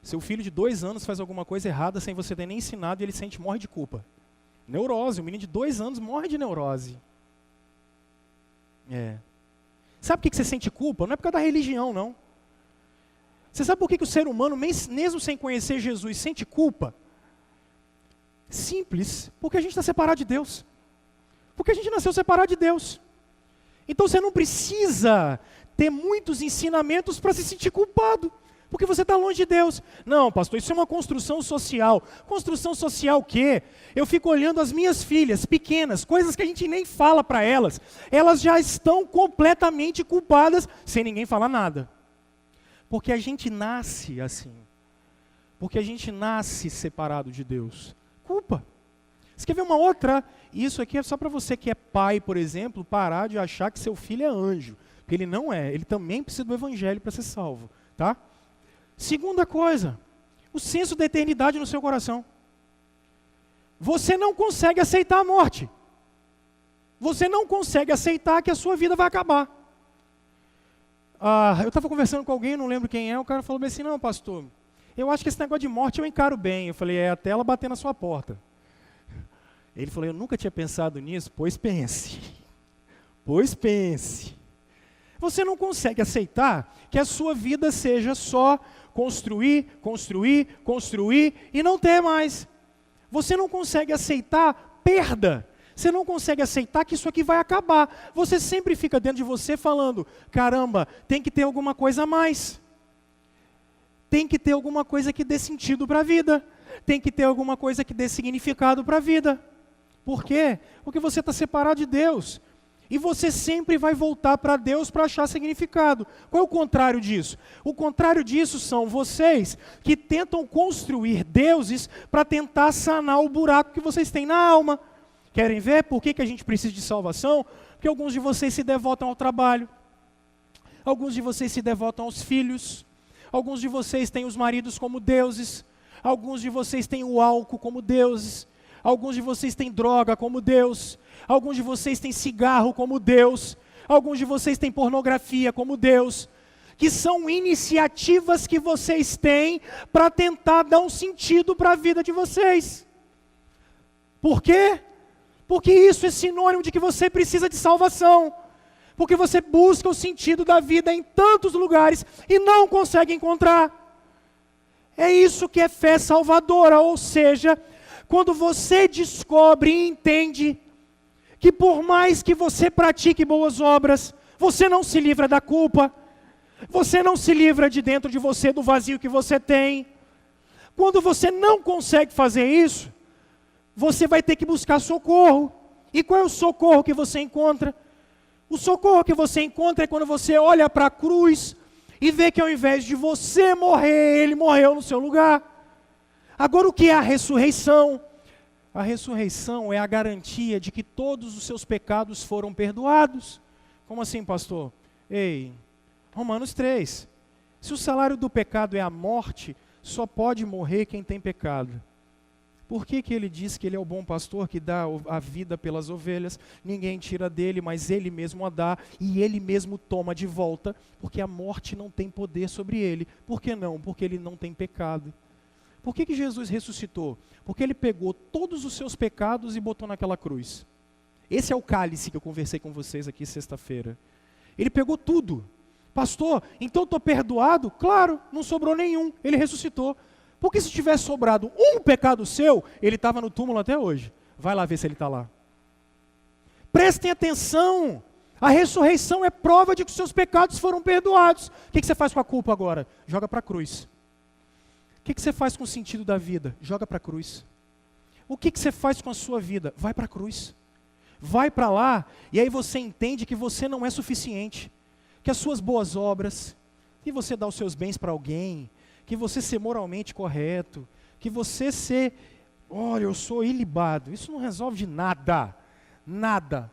Seu filho de 2 anos faz alguma coisa errada sem você ter nem ensinado e ele morre de culpa. Neurose, o menino de 2 anos morre de neurose. Sabe por que você sente culpa? Não é por causa da religião, não. Você sabe por que o ser humano, mesmo sem conhecer Jesus, sente culpa? Simples, porque a gente está separado de Deus. Porque a gente nasceu separado de Deus. Então você não precisa ter muitos ensinamentos para se sentir culpado, porque você está longe de Deus. Não, pastor, isso é uma construção social. Construção social o quê? Eu fico olhando as minhas filhas pequenas, coisas que a gente nem fala para elas. Elas já estão completamente culpadas, sem ninguém falar nada. Porque a gente nasce assim. Porque a gente nasce separado de Deus. Culpa. Você quer ver uma outra? Isso aqui é só para você que é pai, por exemplo, parar de achar que seu filho é anjo. Porque ele não é. Ele também precisa do evangelho para ser salvo. Tá? Segunda coisa, o senso da eternidade no seu coração. Você não consegue aceitar a morte. Você não consegue aceitar que a sua vida vai acabar. Eu estava conversando com alguém, não lembro quem é, o cara falou assim, não, pastor, eu acho que esse negócio de morte eu encaro bem. Eu falei, é até ela bater na sua porta. Ele falou, eu nunca tinha pensado nisso. Pois pense. Pois pense. Você não consegue aceitar que a sua vida seja só construir, construir, construir e não ter mais. Você não consegue aceitar perda. Você não consegue aceitar que isso aqui vai acabar. Você sempre fica dentro de você falando, caramba, tem que ter alguma coisa a mais. Tem que ter alguma coisa que dê sentido para a vida. Tem que ter alguma coisa que dê significado para a vida. Por quê? Porque você está separado de Deus. E você sempre vai voltar para Deus para achar significado. Qual é o contrário disso? O contrário disso são vocês que tentam construir deuses para tentar sanar o buraco que vocês têm na alma. Querem ver por que a gente precisa de salvação? Porque alguns de vocês se devotam ao trabalho. Alguns de vocês se devotam aos filhos. Alguns de vocês têm os maridos como deuses. Alguns de vocês têm o álcool como deuses. Alguns de vocês têm droga como Deus. Alguns de vocês têm cigarro como Deus. Alguns de vocês têm pornografia como Deus. Que são iniciativas que vocês têm para tentar dar um sentido para a vida de vocês. Por quê? Porque isso é sinônimo de que você precisa de salvação. Porque você busca o sentido da vida em tantos lugares e não consegue encontrar. É isso que é fé salvadora, ou seja, quando você descobre e entende que por mais que você pratique boas obras, você não se livra da culpa, você não se livra de dentro de você do vazio que você tem. Quando você não consegue fazer isso, você vai ter que buscar socorro. E qual é o socorro que você encontra? O socorro que você encontra é quando você olha para a cruz e vê que ao invés de você morrer, ele morreu no seu lugar. Agora, o que é a ressurreição? A ressurreição é a garantia de que todos os seus pecados foram perdoados. Como assim, pastor? Romanos 3. Se o salário do pecado é a morte, só pode morrer quem tem pecado. Por que que ele diz que ele é o bom pastor que dá a vida pelas ovelhas? Ninguém tira dele, mas ele mesmo a dá e ele mesmo toma de volta, porque a morte não tem poder sobre ele. Por que não? Porque ele não tem pecado. Por que que Jesus ressuscitou? Porque ele pegou todos os seus pecados e botou naquela cruz. Esse é o cálice que eu conversei com vocês aqui sexta-feira. Ele pegou tudo. Pastor, então estou perdoado? Claro, não sobrou nenhum. Ele ressuscitou. Porque se tivesse sobrado um pecado seu, ele estava no túmulo até hoje. Vai lá ver se ele está lá. Prestem atenção. A ressurreição é prova de que os seus pecados foram perdoados. O que você faz com a culpa agora? Joga para a cruz. O que você faz com o sentido da vida? Joga para a cruz. O que você faz com a sua vida? Vai para a cruz. Vai para lá e aí você entende que você não é suficiente. Que as suas boas obras, que você dá os seus bens para alguém, que você ser moralmente correto, que você ser, olha, eu sou ilibado, isso não resolve nada, nada,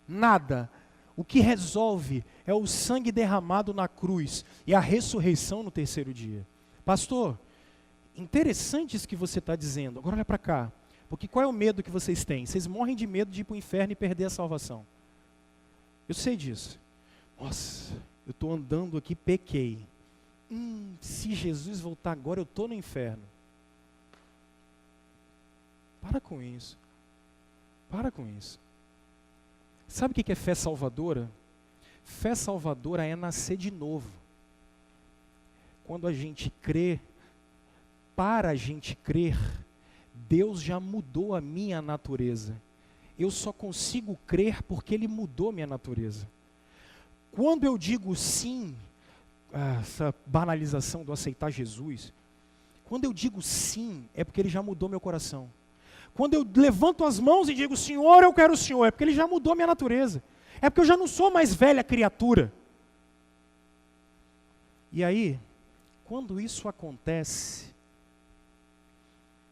nada. O que resolve é o sangue derramado na cruz e a ressurreição no terceiro dia. Pastor, interessante isso que você está dizendo, agora olha para cá, porque qual é o medo que vocês têm? Vocês morrem de medo de ir para o inferno e perder a salvação. Eu sei disso. Nossa, eu estou andando aqui, pequei. Se Jesus voltar agora, eu estou no inferno. Para com isso. Para com isso. Sabe o que é fé salvadora? Fé salvadora é nascer de novo. Quando a gente crê, para a gente crer, Deus já mudou a minha natureza. Eu só consigo crer porque Ele mudou minha natureza. Quando eu digo sim, essa banalização do aceitar Jesus, quando eu digo sim, é porque Ele já mudou meu coração. Quando eu levanto as mãos e digo, Senhor, eu quero o Senhor, é porque Ele já mudou minha natureza. É porque eu já não sou mais velha criatura. E aí, quando isso acontece,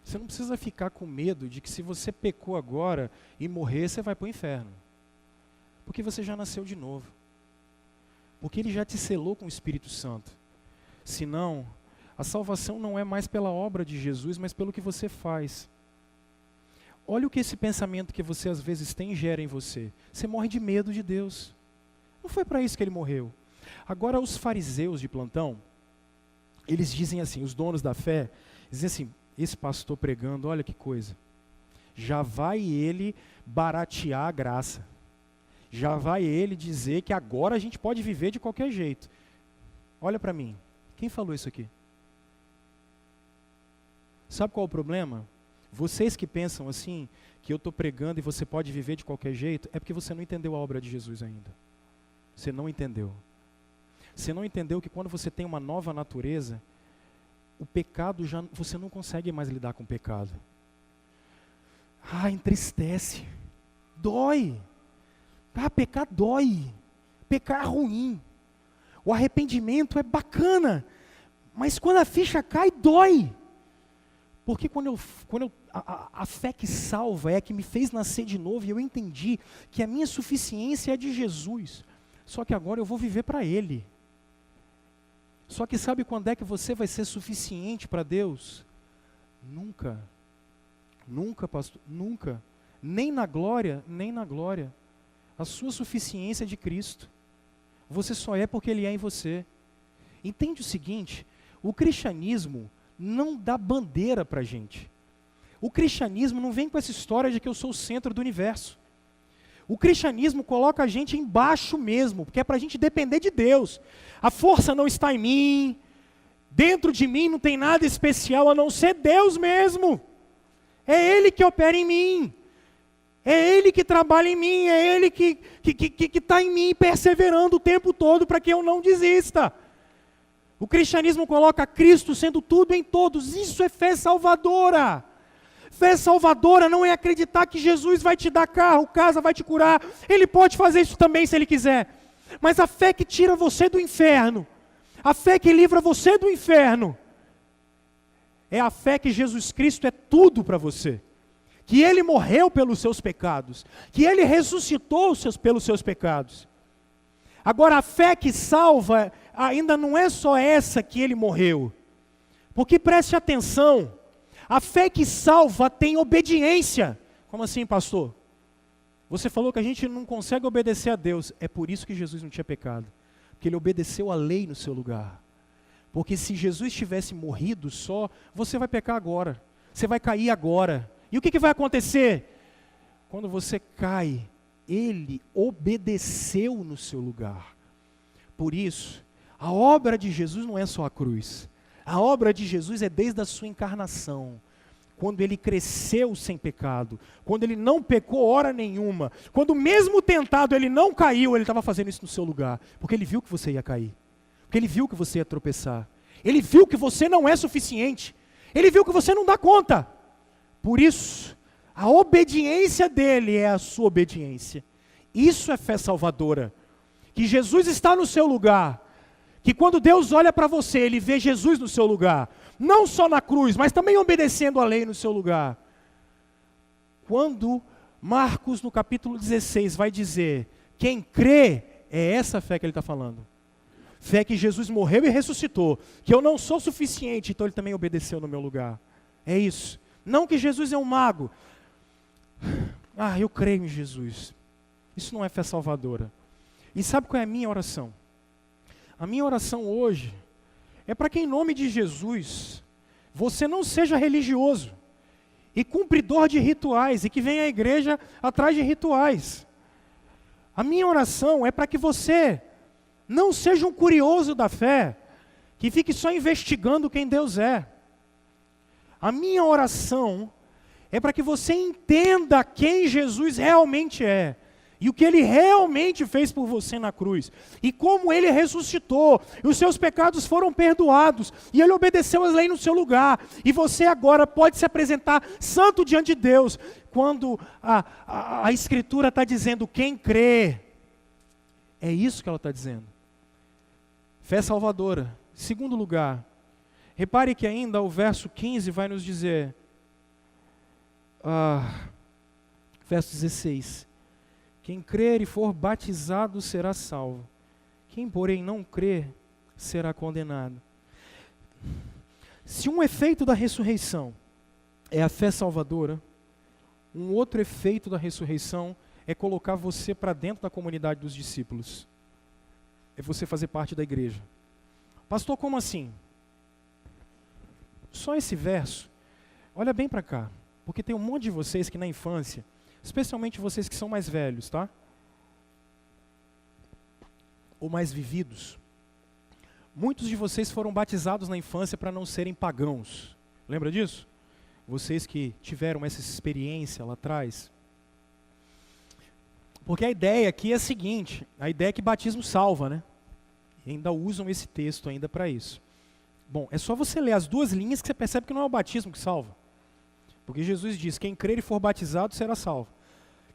você não precisa ficar com medo de que se você pecou agora e morrer, você vai para o inferno. Porque você já nasceu de novo. Porque Ele já te selou com o Espírito Santo. Senão, a salvação não é mais pela obra de Jesus, mas pelo que você faz. Olha o que esse pensamento que você às vezes tem gera em você. Você morre de medo de Deus. Não foi para isso que Ele morreu. Agora os fariseus de plantão, eles dizem assim, os donos da fé, dizem assim, esse pastor pregando, olha que coisa. Já vai ele baratear a graça. Já vai ele dizer que agora a gente pode viver de qualquer jeito. Olha para mim, quem falou isso aqui? Sabe qual é o problema? Vocês que pensam assim, que eu estou pregando e você pode viver de qualquer jeito, é porque você não entendeu a obra de Jesus ainda. Você não entendeu. Você não entendeu que quando você tem uma nova natureza, o pecado já, você não consegue mais lidar com o pecado. Entristece, dói. Pecar dói, pecar é ruim, o arrependimento é bacana, mas quando a ficha cai, dói. Porque a fé que salva é a que me fez nascer de novo e eu entendi que a minha suficiência é de Jesus, só que agora eu vou viver para Ele. Só que sabe quando é que você vai ser suficiente para Deus? Nunca, nunca, pastor, nunca, nem na glória, nem na glória. A sua suficiência é de Cristo. Você só é porque Ele é em você. Entende o seguinte? O cristianismo não dá bandeira para a gente. O cristianismo não vem com essa história de que eu sou o centro do universo. O cristianismo coloca a gente embaixo mesmo, porque é para a gente depender de Deus. A força não está em mim. Dentro de mim não tem nada especial a não ser Deus mesmo. É Ele que opera em mim. É Ele que trabalha em mim, é Ele que está em mim perseverando o tempo todo para que eu não desista. O cristianismo coloca Cristo sendo tudo em todos, isso é fé salvadora. Fé salvadora não é acreditar que Jesus vai te dar carro, casa, vai te curar. Ele pode fazer isso também se Ele quiser. Mas a fé que tira você do inferno, a fé que livra você do inferno, é a fé que Jesus Cristo é tudo para você. Que Ele morreu pelos seus pecados, que Ele ressuscitou pelos seus pecados. Agora a fé que salva ainda não é só essa que Ele morreu. Porque preste atenção, A fé que salva tem obediência. Como assim, pastor? Você falou que a gente não consegue obedecer a Deus. É por isso que Jesus não tinha pecado. Porque ele obedeceu a lei no seu lugar. Porque se Jesus tivesse morrido só, você vai pecar agora. Você vai cair agora. E o que vai acontecer? Quando você cai, ele obedeceu no seu lugar. Por isso, a obra de Jesus não é só a cruz. A obra de Jesus é desde a sua encarnação. Quando ele cresceu sem pecado. Quando ele não pecou hora nenhuma. Quando mesmo tentado ele não caiu, ele estava fazendo isso no seu lugar. Porque ele viu que você ia cair. Porque ele viu que você ia tropeçar. Ele viu que você não é suficiente. Ele viu que você não dá conta. Por isso, a obediência dele é a sua obediência. Isso é fé salvadora. Que Jesus está no seu lugar. Que quando Deus olha para você, ele vê Jesus no seu lugar. Não só na cruz, mas também obedecendo a lei no seu lugar. Quando Marcos, no capítulo 16, vai dizer, quem crê, é essa fé que ele está falando. Fé que Jesus morreu e ressuscitou. Que eu não sou suficiente, então ele também obedeceu no meu lugar. É isso. Não que Jesus é um mago. Eu creio em Jesus. Isso não é fé salvadora. E sabe qual é a minha oração? A minha oração hoje é para que em nome de Jesus, você não seja religioso e cumpridor de rituais e que venha à igreja atrás de rituais. A minha oração é para que você não seja um curioso da fé, que fique só investigando quem Deus é. A minha oração é para que você entenda quem Jesus realmente é. E o que ele realmente fez por você na cruz. E como ele ressuscitou. E os seus pecados foram perdoados. E ele obedeceu as leis no seu lugar. E você agora pode se apresentar santo diante de Deus. Quando a Escritura está dizendo quem crê. É isso que ela está dizendo. Fé salvadora. Segundo lugar. Repare que ainda o verso 15 vai nos dizer. Verso 16. Quem crer e for batizado será salvo. Quem, porém, não crer será condenado. Se um efeito da ressurreição é a fé salvadora, um outro efeito da ressurreição é colocar você para dentro da comunidade dos discípulos. É você fazer parte da igreja. Pastor, como assim? Só esse verso. Olha bem para cá. Porque tem um monte de vocês que na infância, especialmente vocês que são mais velhos, tá? Ou mais vividos. Muitos de vocês foram batizados na infância para não serem pagãos. Lembra disso? Vocês que tiveram essa experiência lá atrás. Porque a ideia aqui é a seguinte, a ideia é que batismo salva, né? E ainda usam esse texto ainda para isso. Bom, é só você ler as duas linhas que você percebe que não é o batismo que salva. Porque Jesus diz, quem crer e for batizado será salvo.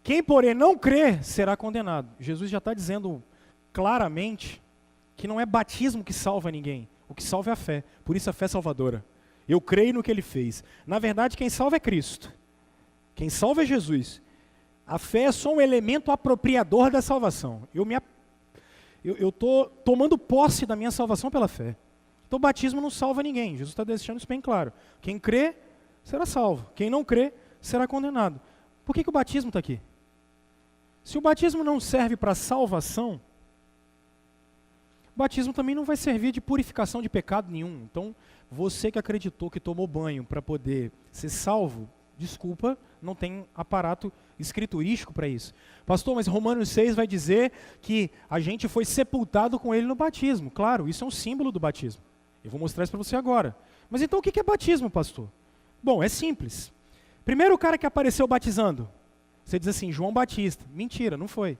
Quem, porém, não crer será condenado. Jesus já está dizendo claramente que não é batismo que salva ninguém. O que salva é a fé. Por isso a fé é salvadora. Eu creio no que ele fez. Na verdade, quem salva é Cristo. Quem salva é Jesus. A fé é só um elemento apropriador da salvação. Eu estou tomando posse da minha salvação pela fé. Então o batismo não salva ninguém. Jesus está deixando isso bem claro. Quem crê será salvo. Quem não crê será condenado. Por que o batismo está aqui? Se o batismo não serve para salvação, o batismo também não vai servir de purificação de pecado nenhum. Então, você que acreditou que tomou banho para poder ser salvo, desculpa, não tem aparato escriturístico para isso. Pastor, mas Romanos 6 vai dizer que a gente foi sepultado com ele no batismo. Claro, isso é um símbolo do batismo. Eu vou mostrar isso para você agora. Mas então o que é batismo, pastor? Bom, é simples. Primeiro cara que apareceu batizando, você diz assim, João Batista. Mentira, não foi.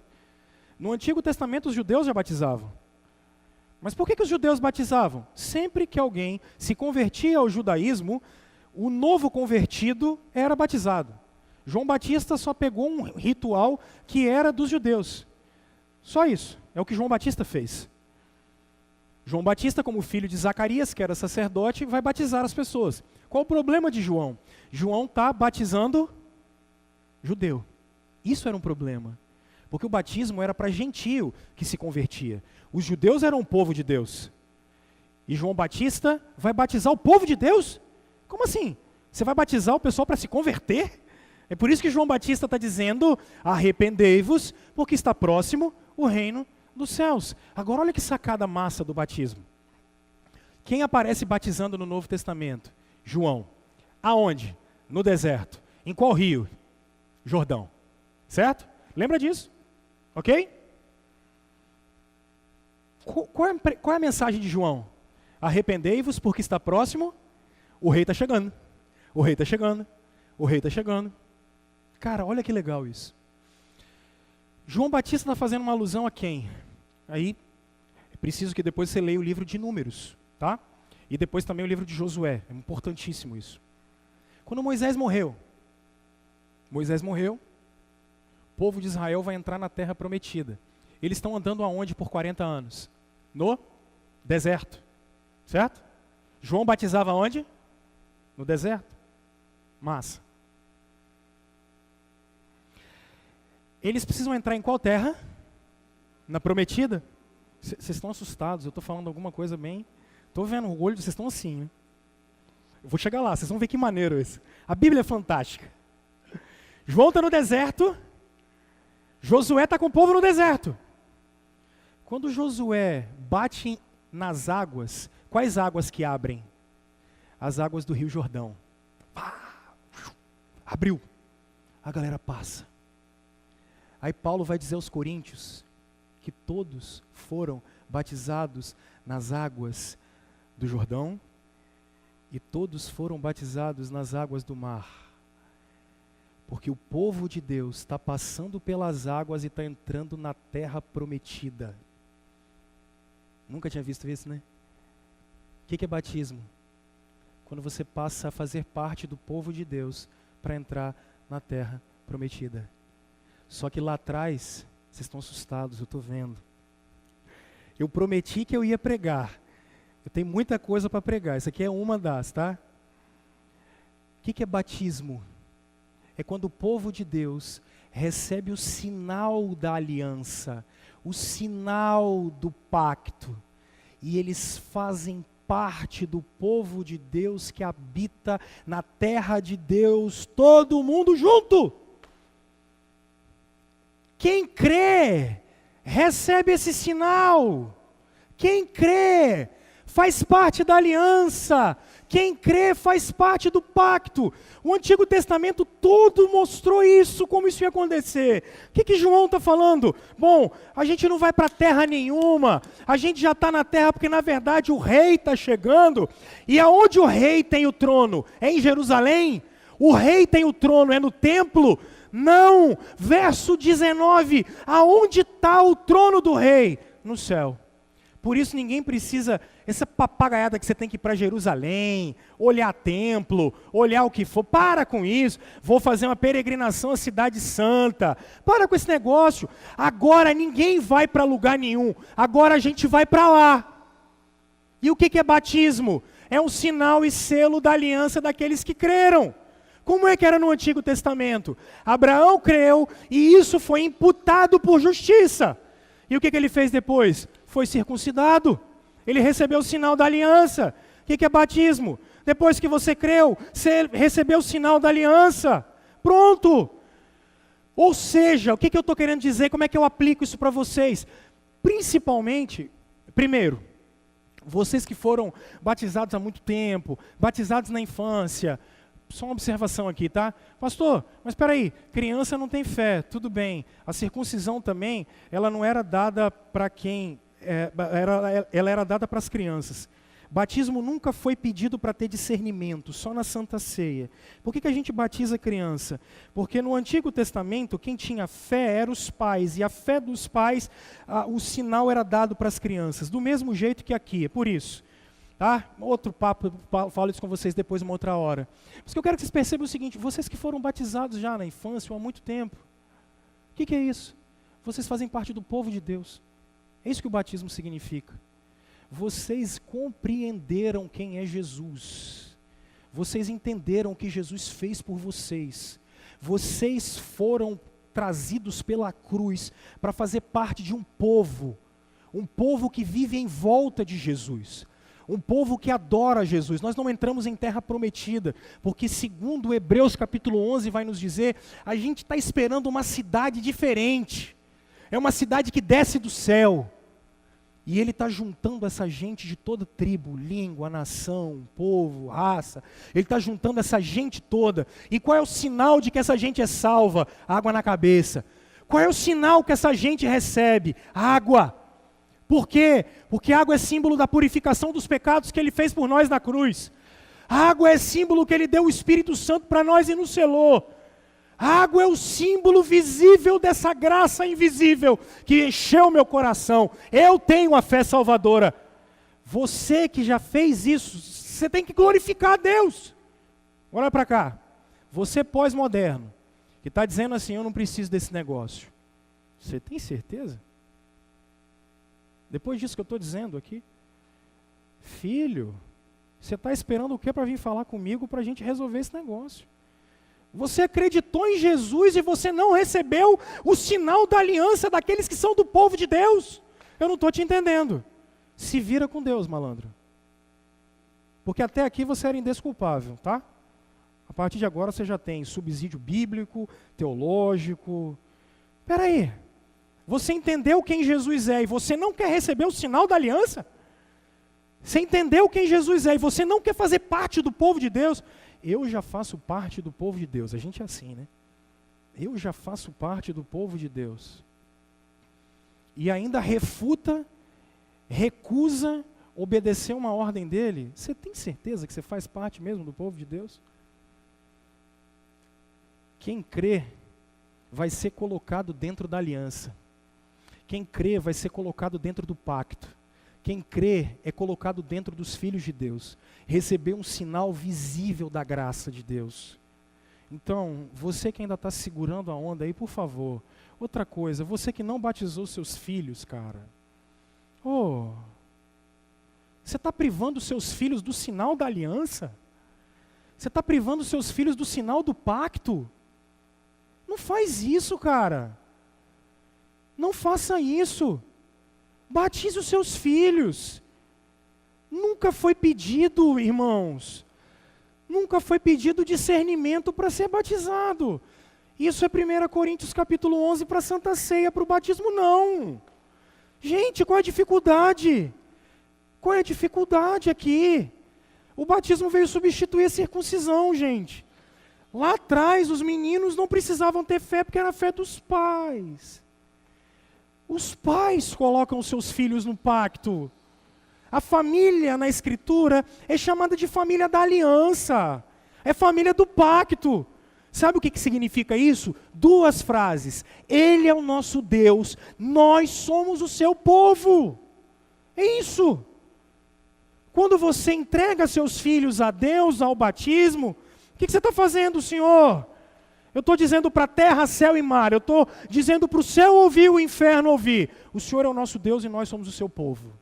No Antigo Testamento os judeus já batizavam. Mas por que os judeus batizavam? Sempre que alguém se convertia ao judaísmo, o novo convertido era batizado. João Batista só pegou um ritual que era dos judeus. Só isso. É o que João Batista fez. João Batista, como filho de Zacarias, que era sacerdote, vai batizar as pessoas. Qual o problema de João? João está batizando judeu. Isso era um problema. Porque o batismo era para gentio que se convertia. Os judeus eram o povo de Deus. E João Batista vai batizar o povo de Deus? Como assim? Você vai batizar o pessoal para se converter? É por isso que João Batista está dizendo, arrependei-vos, porque está próximo o reino dos céus. Agora olha que sacada massa do batismo. Quem aparece batizando no Novo Testamento? João. Aonde? No deserto. Em qual rio? Jordão. Certo? Lembra disso? Ok? Qual é a mensagem de João? Arrependei-vos porque está próximo, o rei está chegando. O rei está chegando. O rei está chegando. Cara, olha que legal isso. João Batista está fazendo uma alusão a quem? Aí, é preciso que depois você leia o livro de Números, tá? E depois também o livro de Josué. É importantíssimo isso. Quando Moisés morreu, o povo de Israel vai entrar na terra prometida. Eles estão andando aonde por 40 anos? No deserto, certo? João batizava onde? No deserto. Massa. Eles precisam entrar em qual terra? Na prometida? Vocês estão assustados, eu estou falando alguma coisa bem... Estou vendo o olho, vocês estão assim, né? Eu vou chegar lá, vocês vão ver que maneiro isso. A Bíblia é fantástica. João está no deserto, Josué está com o povo no deserto. Quando Josué bate nas águas, quais águas que abrem? As águas do Rio Jordão. Abriu. A galera passa. Aí Paulo vai dizer aos coríntios que todos foram batizados nas águas do Jordão e todos foram batizados nas águas do mar. Porque o povo de Deus está passando pelas águas e está entrando na terra prometida. Nunca tinha visto isso, né? O que é batismo? Quando você passa a fazer parte do povo de Deus para entrar na terra prometida. Só que lá atrás, vocês estão assustados, eu estou vendo. Eu prometi que eu ia pregar. Eu tenho muita coisa para pregar. Isso aqui é uma das, tá? O que é batismo? É quando o povo de Deus recebe o sinal da aliança, o sinal do pacto, e eles fazem parte do povo de Deus que habita na terra de Deus, todo mundo junto. Quem crê, recebe esse sinal. Quem crê, faz parte da aliança. Quem crê, faz parte do pacto. O Antigo Testamento todo mostrou isso, como isso ia acontecer. O que João está falando? Bom, a gente não vai para terra nenhuma. A gente já está na terra porque, na verdade, o rei está chegando. E aonde o rei tem o trono? É em Jerusalém? O rei tem o trono, é no templo? Não, verso 19, aonde está o trono do rei? No céu. Por isso ninguém precisa, essa papagaiada que você tem que ir para Jerusalém, olhar templo, olhar o que for, para com isso, vou fazer uma peregrinação à cidade santa, para com esse negócio, agora ninguém vai para lugar nenhum, agora a gente vai para lá. E o que é batismo? É um sinal e selo da aliança daqueles que creram. Como é que era no Antigo Testamento? Abraão creu e isso foi imputado por justiça. E o que ele fez depois? Foi circuncidado. Ele recebeu o sinal da aliança. O que é batismo? Depois que você creu, você recebeu o sinal da aliança. Pronto. Ou seja, o que eu estou querendo dizer? Como é que eu aplico isso para vocês? Principalmente, primeiro, vocês que foram batizados há muito tempo, batizados na infância. Só uma observação aqui, tá? Pastor, mas espera aí, criança não tem fé, tudo bem. A circuncisão também, ela não era dada para quem, ela era dada para as crianças. Batismo nunca foi pedido para ter discernimento, só na Santa Ceia. Por que a gente batiza criança? Porque no Antigo Testamento, quem tinha fé eram os pais, e a fé dos pais, o sinal era dado para as crianças, do mesmo jeito que aqui, é por isso. Tá? Outro papo, falo isso com vocês depois uma outra hora. Mas que eu quero que vocês percebam o seguinte, vocês que foram batizados já na infância ou há muito tempo, o que é isso? Vocês fazem parte do povo de Deus. É isso que o batismo significa. Vocês compreenderam quem é Jesus. Vocês entenderam o que Jesus fez por vocês. Vocês foram trazidos pela cruz para fazer parte de um povo que vive em volta de Jesus. um povo que adora Jesus. Nós não entramos em terra prometida, porque segundo Hebreus capítulo 11 vai nos dizer, a gente está esperando uma cidade diferente, é uma cidade que desce do céu, e Ele está juntando essa gente de toda tribo, língua, nação, povo, raça, Ele está juntando essa gente toda, e qual é o sinal de que essa gente é salva? Água na cabeça. Qual é o sinal que essa gente recebe? Água. Por quê? Porque a água é símbolo da purificação dos pecados que Ele fez por nós na cruz. A água é símbolo que Ele deu o Espírito Santo para nós e nos selou. A água é o símbolo visível dessa graça invisível que encheu meu coração. Eu tenho a fé salvadora. Você que já fez isso, você tem que glorificar a Deus. Olha para cá. Você pós-moderno, que está dizendo assim, eu não preciso desse negócio. Você tem certeza? Depois disso que eu estou dizendo aqui, filho, você está esperando o que para vir falar comigo para a gente resolver esse negócio? Você acreditou em Jesus e você não recebeu o sinal da aliança daqueles que são do povo de Deus? Eu não estou te entendendo. Se vira com Deus, malandro. Porque até aqui você era indesculpável, tá? A partir de agora você já tem subsídio bíblico, teológico. Espera aí. Você entendeu quem Jesus é e você não quer receber o sinal da aliança? Você entendeu quem Jesus é e você não quer fazer parte do povo de Deus? Eu já faço parte do povo de Deus. A gente é assim, né? Eu já faço parte do povo de Deus. E ainda refuta, recusa obedecer uma ordem dele. Você tem certeza que você faz parte mesmo do povo de Deus? Quem crê vai ser colocado dentro da aliança. Quem crê vai ser colocado dentro do pacto. Quem crê é colocado dentro dos filhos de Deus. Receber um sinal visível da graça de Deus. Então, você que ainda está segurando a onda aí, por favor. Outra coisa, você que não batizou seus filhos, cara. Você está privando seus filhos do sinal da aliança? Você está privando seus filhos do sinal do pacto? Não faz isso, cara. Não faça isso. Batize os seus filhos. Nunca foi pedido, irmãos. Nunca foi pedido discernimento para ser batizado. Isso é 1 Coríntios capítulo 11 para a Santa Ceia, para o batismo não. Gente, qual é a dificuldade? Qual é a dificuldade aqui? O batismo veio substituir a circuncisão, gente. Lá atrás, os meninos não precisavam ter fé, porque era a fé dos pais. Os pais colocam seus filhos no pacto. A família na Escritura é chamada de família da aliança. É família do pacto. Sabe o que significa isso? 2 frases. Ele é o nosso Deus, nós somos o seu povo. É isso. Quando você entrega seus filhos a Deus, ao batismo, o que você está fazendo, Senhor? Eu estou dizendo para a terra, céu e mar. Eu estou dizendo para o céu ouvir e o inferno ouvir. O Senhor é o nosso Deus e nós somos o seu povo.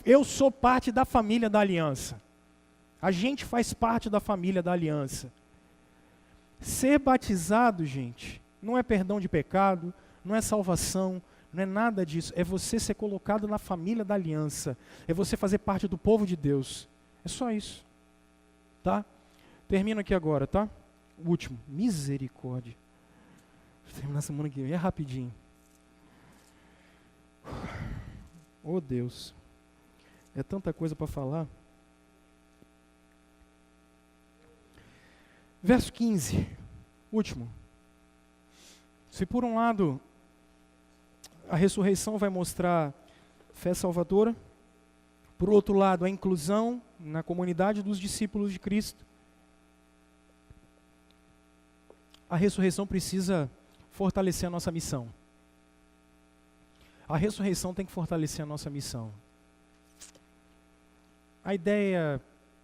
Eu sou parte da família da aliança. A gente faz parte da família da aliança. Ser batizado, gente, não é perdão de pecado, não é salvação, não é nada disso. É você ser colocado na família da aliança. É você fazer parte do povo de Deus. É só isso. Tá? Termino aqui agora, tá? O último. Misericórdia. Vou terminar semana que vem. É rapidinho. Oh, Deus. É tanta coisa para falar. Verso 15. Último. Se por um lado a ressurreição vai mostrar fé salvadora, por outro lado a inclusão na comunidade dos discípulos de Cristo, a ressurreição precisa fortalecer a nossa missão. A ressurreição tem que fortalecer a nossa missão. A ideia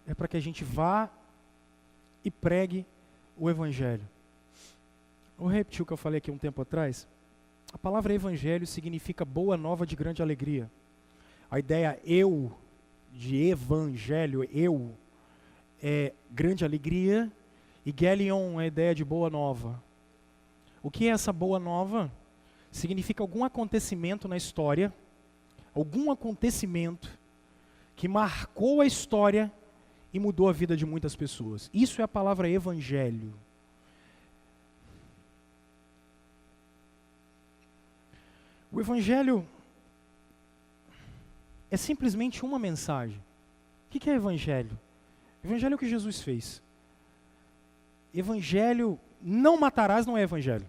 é para que a gente vá e pregue o Evangelho. Vou repetir o que eu falei aqui um tempo atrás. A palavra Evangelho significa boa nova de grande alegria. A ideia de Evangelho, é grande alegria, e Gelion é a ideia de boa nova. O que é essa boa nova? Significa algum acontecimento na história, algum acontecimento que marcou a história e mudou a vida de muitas pessoas. Isso é a palavra evangelho. O evangelho é simplesmente uma mensagem. O que é evangelho? Evangelho é o que Jesus fez. Evangelho, não matarás não é evangelho.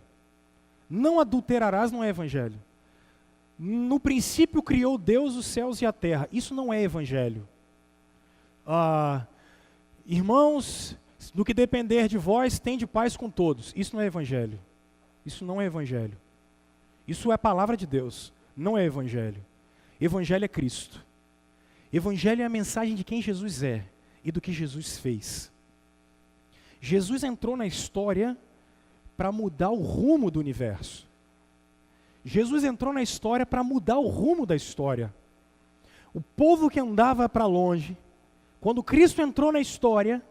Não adulterarás não é evangelho. No princípio criou Deus os céus e a terra. Isso não é evangelho. Irmãos, no que depender de vós, tende paz com todos. Isso não é evangelho. Isso não é evangelho. Isso é a palavra de Deus. Não é evangelho. Evangelho é Cristo. Evangelho é a mensagem de quem Jesus é e do que Jesus fez. Jesus entrou na história para mudar o rumo do universo. Jesus entrou na história para mudar o rumo da história. O povo que andava para longe, quando Cristo entrou na história,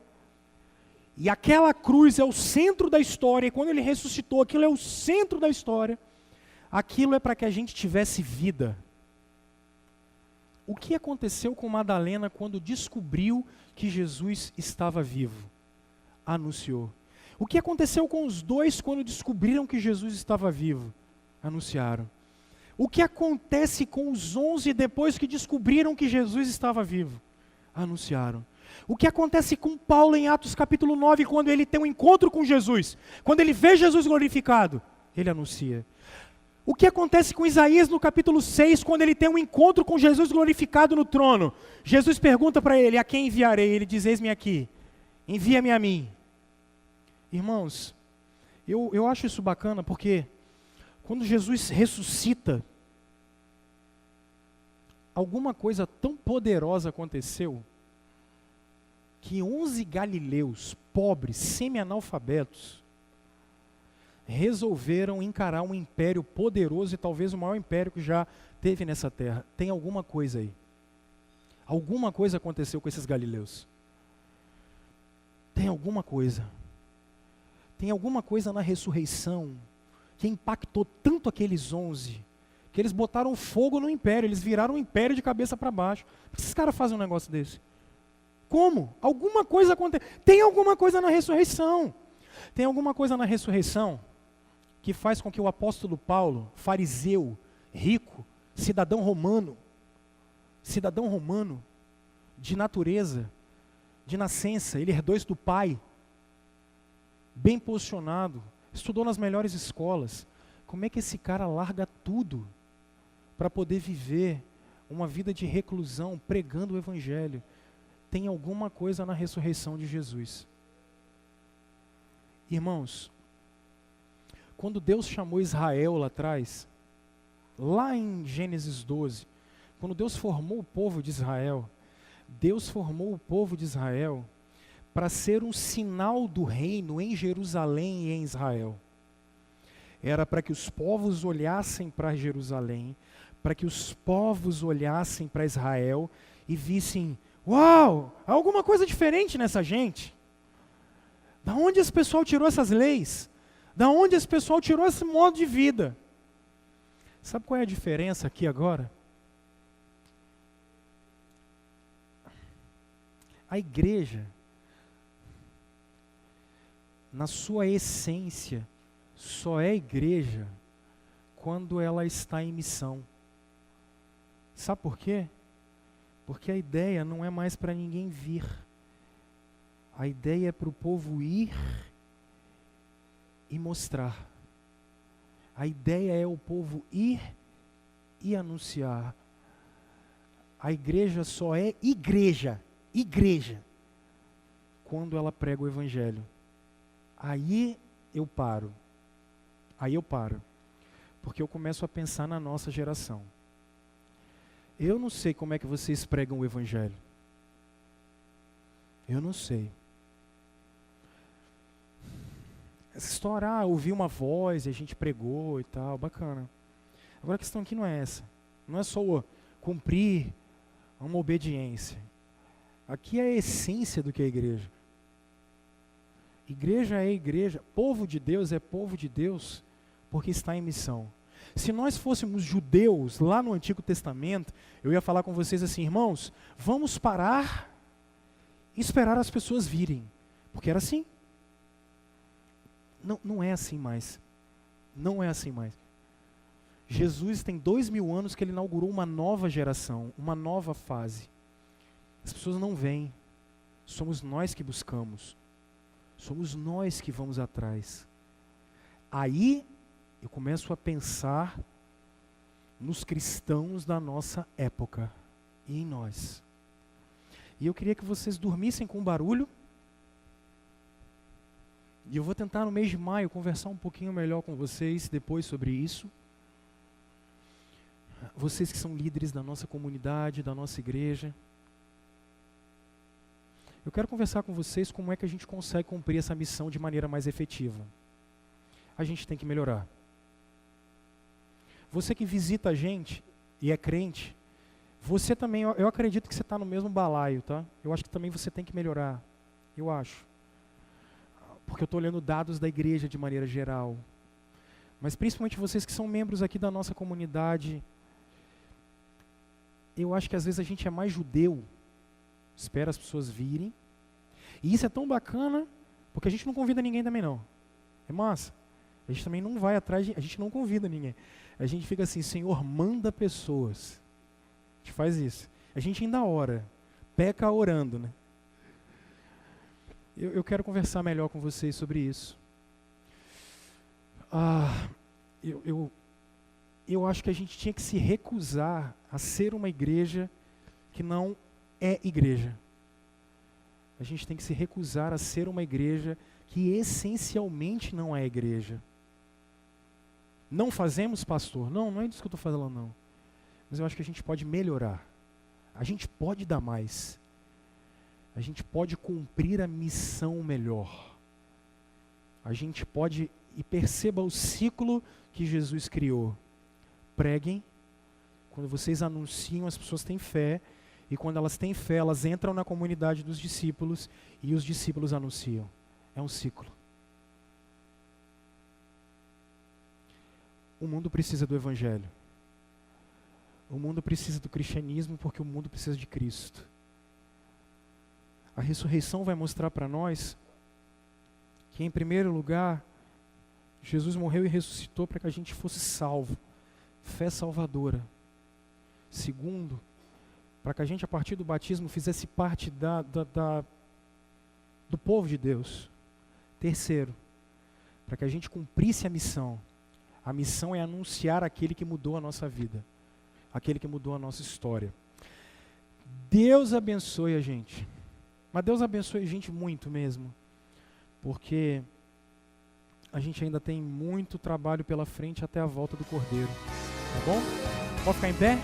e aquela cruz é o centro da história, e quando Ele ressuscitou, aquilo é o centro da história, aquilo é para que a gente tivesse vida. O que aconteceu com Madalena quando descobriu que Jesus estava vivo? Anunciou. O que aconteceu com os dois quando descobriram que Jesus estava vivo? Anunciaram. O que acontece com os 11 depois que descobriram que Jesus estava vivo? Anunciaram. O que acontece com Paulo em Atos capítulo 9, quando ele tem um encontro com Jesus? Quando ele vê Jesus glorificado? Ele anuncia. O que acontece com Isaías no capítulo 6, quando ele tem um encontro com Jesus glorificado no trono? Jesus pergunta para ele, a quem enviarei? Ele diz, eis-me aqui, envia-me a mim. Irmãos, eu acho isso bacana porque quando Jesus ressuscita, alguma coisa tão poderosa aconteceu que 11 galileus, pobres, semi-analfabetos, resolveram encarar um império poderoso e talvez o maior império que já teve nessa terra. Tem alguma coisa aí. Alguma coisa aconteceu com esses galileus. Tem alguma coisa. Tem alguma coisa na ressurreição que impactou tanto aqueles 11, que eles botaram fogo no império, eles viraram o império de cabeça para baixo. Por que esses caras fazem um negócio desse? Como? Alguma coisa aconteceu. Tem alguma coisa na ressurreição. Tem alguma coisa na ressurreição que faz com que o apóstolo Paulo, fariseu, rico, cidadão romano, de natureza, de nascença, ele herdou isso do pai, bem posicionado, estudou nas melhores escolas. Como é que esse cara larga tudo para poder viver uma vida de reclusão, pregando o evangelho? Tem alguma coisa na ressurreição de Jesus. Irmãos, quando Deus chamou Israel lá atrás, lá em Gênesis 12, quando Deus formou o povo de Israel, Deus formou o povo de Israel para ser um sinal do reino em Jerusalém e em Israel. Era para que os povos olhassem para Jerusalém, para que os povos olhassem para Israel e vissem, uau, há alguma coisa diferente nessa gente. Da onde esse pessoal tirou essas leis? Da onde esse pessoal tirou esse modo de vida? Sabe qual é a diferença aqui agora? A igreja, na sua essência, só é igreja quando ela está em missão. Sabe por quê? Porque a ideia não é mais para ninguém vir. A ideia é para o povo ir e mostrar. A ideia é o povo ir e anunciar. A igreja só é igreja, quando ela prega o evangelho. Aí eu paro. Porque eu começo a pensar na nossa geração. Eu não sei como é que vocês pregam o evangelho. Eu não sei. Essa história, ouvi uma voz e a gente pregou e tal, bacana. Agora a questão aqui não é essa. Não é só cumprir uma obediência. Aqui é a essência do que é a igreja. Igreja é igreja. Povo de Deus é povo de Deus porque está em missão. Se nós fôssemos judeus lá no Antigo Testamento, eu ia falar com vocês assim, irmãos, vamos parar e esperar as pessoas virem. Porque era assim. Não é assim mais. Não é assim mais. Jesus tem 2000 anos que ele inaugurou uma nova geração, uma nova fase. As pessoas não vêm. Somos nós que buscamos. Somos nós que vamos atrás. Aí eu começo a pensar nos cristãos da nossa época e em nós. E eu queria que vocês dormissem com barulho. E eu vou tentar no mês de maio conversar um pouquinho melhor com vocês depois sobre isso. Vocês que são líderes da nossa comunidade, da nossa igreja. Eu quero conversar com vocês como é que a gente consegue cumprir essa missão de maneira mais efetiva. A gente tem que melhorar. Você que visita a gente e é crente, você também, eu acredito que você está no mesmo balaio, tá? Eu acho que também você tem que melhorar. Eu acho. Porque eu estou olhando dados da igreja de maneira geral. Mas principalmente vocês que são membros aqui da nossa comunidade, eu acho que às vezes a gente é mais judeu, espera as pessoas virem, e isso é tão bacana, porque a gente não convida ninguém também não. É massa. A gente também não vai atrás, a gente não convida ninguém. A gente fica assim, Senhor, manda pessoas. A gente faz isso. A gente ainda ora, peca orando, né? Eu quero conversar melhor com vocês sobre isso. Eu acho que a gente tinha que se recusar a ser uma igreja que não é igreja. A gente tem que se recusar a ser uma igreja que essencialmente não é igreja. Não fazemos, pastor? Não é disso que eu estou falando, não. Mas eu acho que a gente pode melhorar. A gente pode dar mais. A gente pode cumprir a missão melhor. A gente pode, e perceba o ciclo que Jesus criou. Preguem, quando vocês anunciam, as pessoas têm fé, e quando elas têm fé, elas entram na comunidade dos discípulos, e os discípulos anunciam. É um ciclo. O mundo precisa do Evangelho. O mundo precisa do cristianismo porque o mundo precisa de Cristo. A ressurreição vai mostrar para nós que, em primeiro lugar, Jesus morreu e ressuscitou para que a gente fosse salvo. Fé salvadora. Segundo, para que a gente, a partir do batismo, fizesse parte do povo de Deus. Terceiro, para que a gente cumprisse a missão. A missão é anunciar aquele que mudou a nossa vida. Aquele que mudou a nossa história. Deus abençoe a gente. Mas Deus abençoe a gente muito mesmo. Porque a gente ainda tem muito trabalho pela frente até a volta do Cordeiro. Tá bom? Pode ficar em pé?